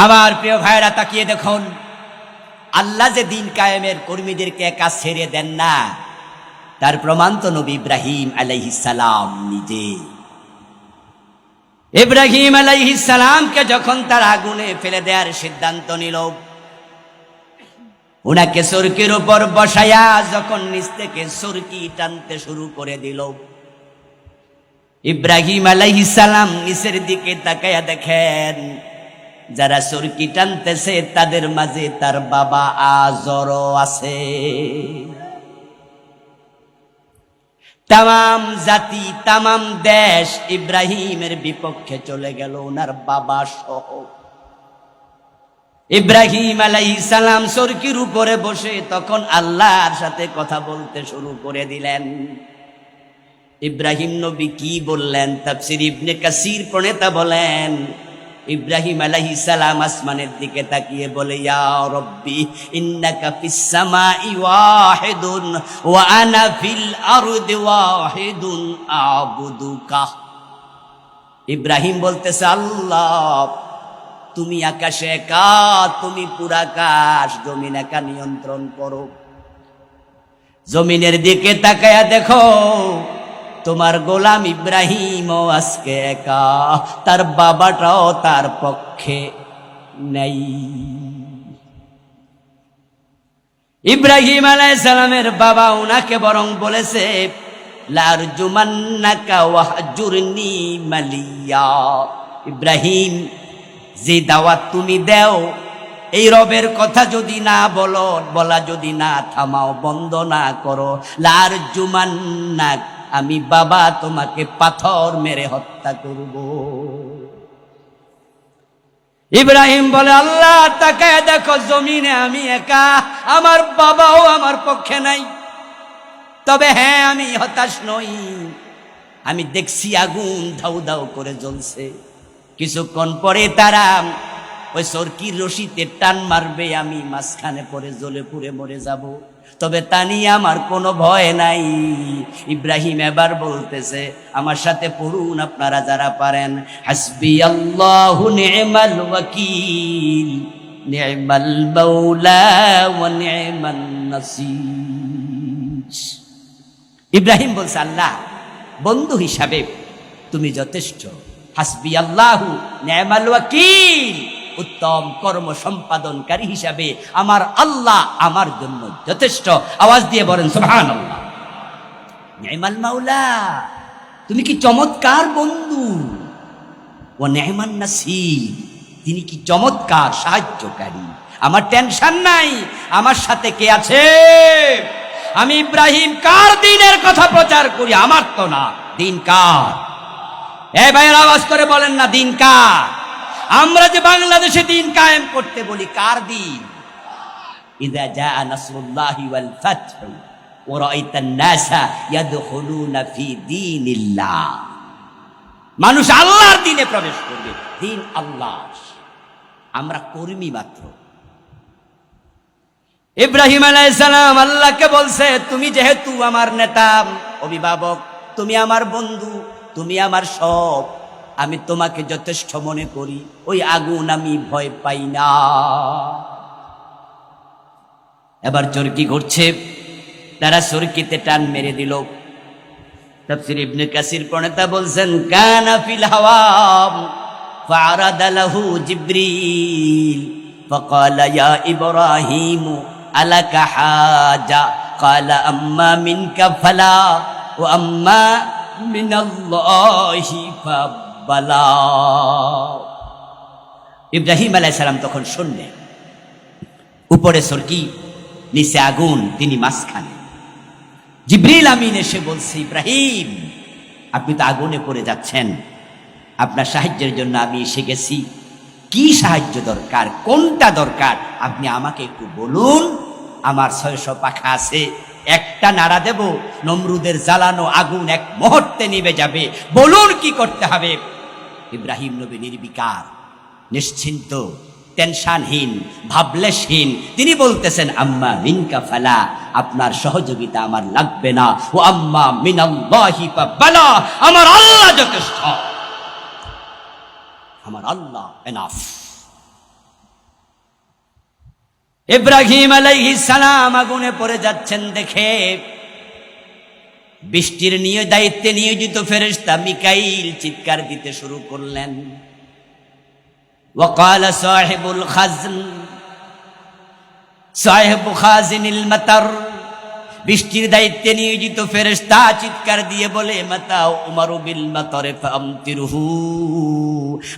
আমার প্রিয় ভাইরা, তাকিয়ে দেখুন, আল্লাহ যে দিন কায়েমের কর্মীদেরকে একা ছেড়ে দেন না, তার প্রমাণ তো নবী ইব্রাহিম আলাইহিস সালাম নিজে। ইব্রাহিম আলাইহিস সালামকে যখন তার আগুনে ফেলে দেওয়ার সিদ্ধান্ত নিল, উনাকে সুরকির উপর বসায়া যখন নিচ থেকে সুরকি টানতে শুরু করে দিল, ইব্রাহিম আলাইহিস সালাম নিচের দিকে তাকায়া দেখেন, যারা সুরকি টানতেছে তাদের মাঝে তার বাবা আজরও আছে। তামাম জাতি তামাম দেশ ইব্রাহিমের বিপক্ষে চলে গেল, ওনার বাবা সহ। ইব্রাহিম আলাইহিস সালাম চরকির উপরে বসে তখন আল্লাহর সাথে কথা বলতে শুরু করে দিলেন। ইব্রাহিম নবী কি বললেন? তাফসীর ইবনে কাসির প্রণেতা বলেন, ইব্রাহিম আলাইহিস সালাম আসমানের দিকে তাকিয়ে বলে, ইয়া রব্বি ইন্নাকা ফিস সামাই ওয়াহিদুন ওয়া আনা ফিল আরদি ওয়াহিদুন আবুদুকা। ইব্রাহিম বলতেছে, আল্লাহ তুমি আকাশে একা, তুমি পুরাকাশ জমিন একা নিয়ন্ত্রণ করো। জমিনের দিকে তাকায়া দেখো, তোমার গোলাম ইব্রাহিমও আজকে একা, তার বাবাটাও তার পক্ষে নেই। ইব্রাহিম আলাইহিস সালামের বাবা উনাকে বরং বলেছে, লারজুমান্নাকা ওয়াহজুরনি মালিয়া। ইব্রাহিম, যে দাওয়াত তুমি দাও, এই রবের কথা যদি না বলো, বলা যদি না থামাও, বন্ধ না করো, লারজুমান্নাক, আমি বাবা তোমাকে পাথর মেরে হত্যা করব। ইব্রাহিম বলে, আল্লাহ তাকায় দেখো, জমিনে আমি একা, আমার বাবাও আমার পক্ষে নাই। তবে হ্যাঁ, আমি হতাশ নই, আমি দেখছি আগুন ধাউ ধাউ করে জ্বলছে। কিছুক্ষণ পরে তারা ওই চরকির রশিতে টান মারবে, আমি মাঝখানে পড়ে জ্বলে পুড়ে মরে যাব। তবে তা নিয়ে আমার কোনো ভয় নাই। ইব্রাহিম এবার বলতেছে, আমার সাথে পড়ুন আপনারা যারা পারেন, হাসবি আল্লাহু নি'মাল ওয়াকিল নি'মাল মাওলা ওয়া নি'মান নাসির। ইব্রাহিম বলছে, আল্লাহ বন্ধু হিসাবে তুমি যথেষ্ট, হাসবি আল্লাহু নি'মাল ওয়াকিল, উত্তম কর্ম সম্পাদনকারী হিসাবে আমার আল্লাহ আমার জন্য যথেষ্ট। আওয়াজ দিয়ে বলেন সুবহানাল্লাহ। নি'মাল মাওলা, তুমি কি চমৎকার বন্ধু, ও নি'মান নাসির, তিনি কি চমৎকার সাহায্যকারী। আমার টেনশন নাই, আমার সাথে কে আছে? আমি ইব্রাহিম কার দ্বীনের কথা প্রচার করি? আমার তো না, দ্বীন কার? এই ভাইয়ের আওয়াজ করে বলেন না, দ্বীন কার? আমরা যে বাংলাদেশে দ্বীন কায়েম করতে বলি, কার দ্বীন? ইযা জাআ নাসরুল্লাহি ওয়াল ফাতহু ওয়া রাআইতান নাসা ইয়াদখুলুনা ফি দীনিল্লাহ। মানুষ আল্লাহর দ্বীনে প্রবেশ করবে, দ্বীন আল্লাহ, আমরা কর্মী মাত্র। ইব্রাহিম আলাইহিস সালাম আল্লাহকে বলছে, তুমি যেহেতু আমার নেতা, অভিভাবক, তুমি আমার বন্ধু, তুমি আমার সব, আমি তোমাকে যথেষ্ট মনে করি, ওই আগুন আমি ভয় পাই না। এবার চরকি ঘুরছে, তারা চরকিতে টান মেরে দিল। তাফসীর ইবনে কাসির প্রণেতা বলছেন, কানা ফিল হাওয়াম ফারাদা লাহু জিবরিল ফাকালা ইয়া ইব্রাহিম আলাকা হাজা ক্বালা আম্মা মিনকা ফালা ওয়া আম্মা মিনাল্লাহি ফাবালা। ইব্রাহিম আলাইহিস সালাম তখন শুনলেন, উপরে চরকি, নিচে আগুন, তিনি মাঝখানে। জিবরিল আমিন এসে বলছে, ইব্রাহিম আপনি তো আগুনে পড়ে যাচ্ছেন, আপনার সাহায্যের জন্য আমি এসে গেছি। কি সাহায্য দরকার, কোনটা দরকার আপনি আমাকে একটু বলুন। আমার 600 পাখা আছে, একটা নাড়া দেব, নমরুদের জ্বালানো আগুন এক মুহূর্তে নিভে যাবে, বলুন কি করতে হবে। ইব্রাহিম নবী নির্বিকার, নিশ্চিন্ত, টেনশনহীন, ভাবলেশহীন, তিনি বলতেছেন, আম্মা মিনকা ফালা, আপনার সহযোগিতা আমার লাগবে না, ও আম্মা মিনাল্লাহি ফাবালা, আমার আল্লাহ যথেষ্ট, আমার আল্লাহ এনাফ। ইব্রাহিম আলাইহিস সালাম আগুনে পড়ে যাচ্ছেন দেখে বৃষ্টির দায়িত্বে নিয়োজিত ফেরেশতা মিকাইল চিৎকার দিতে শুরু করলেন, وقال صاحب الخزن صاحب خازن المطر বৃষ্টির দায়িত্বে নিয়োজিত ফেরেশতা চিৎকার দিয়ে বলে মাতা উমারু বিল মাতরে ফামতিরহু,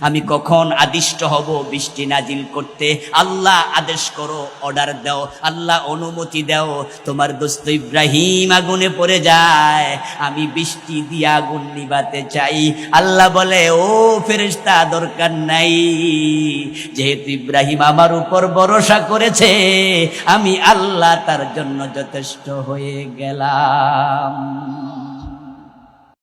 আমি কখন আদিষ্ট হব বৃষ্টি নাজিল করতে? আল্লাহ আদেশ করো, অর্ডার দাও, আল্লাহ অনুমতি দাও। তোমার দোস্ত ইব্রাহিম আগুনে পড়ে যায়, আমি বৃষ্টি দিয়ে আগুন নিবাতে চাই। আল্লাহ বলে ও ফেরেশতা দরকার নাই, যেহেতু ইব্রাহিম আমার উপর ভরসা করেছে, আমি আল্লাহ তার জন্য যথেষ্ট হয়ে গেলাম।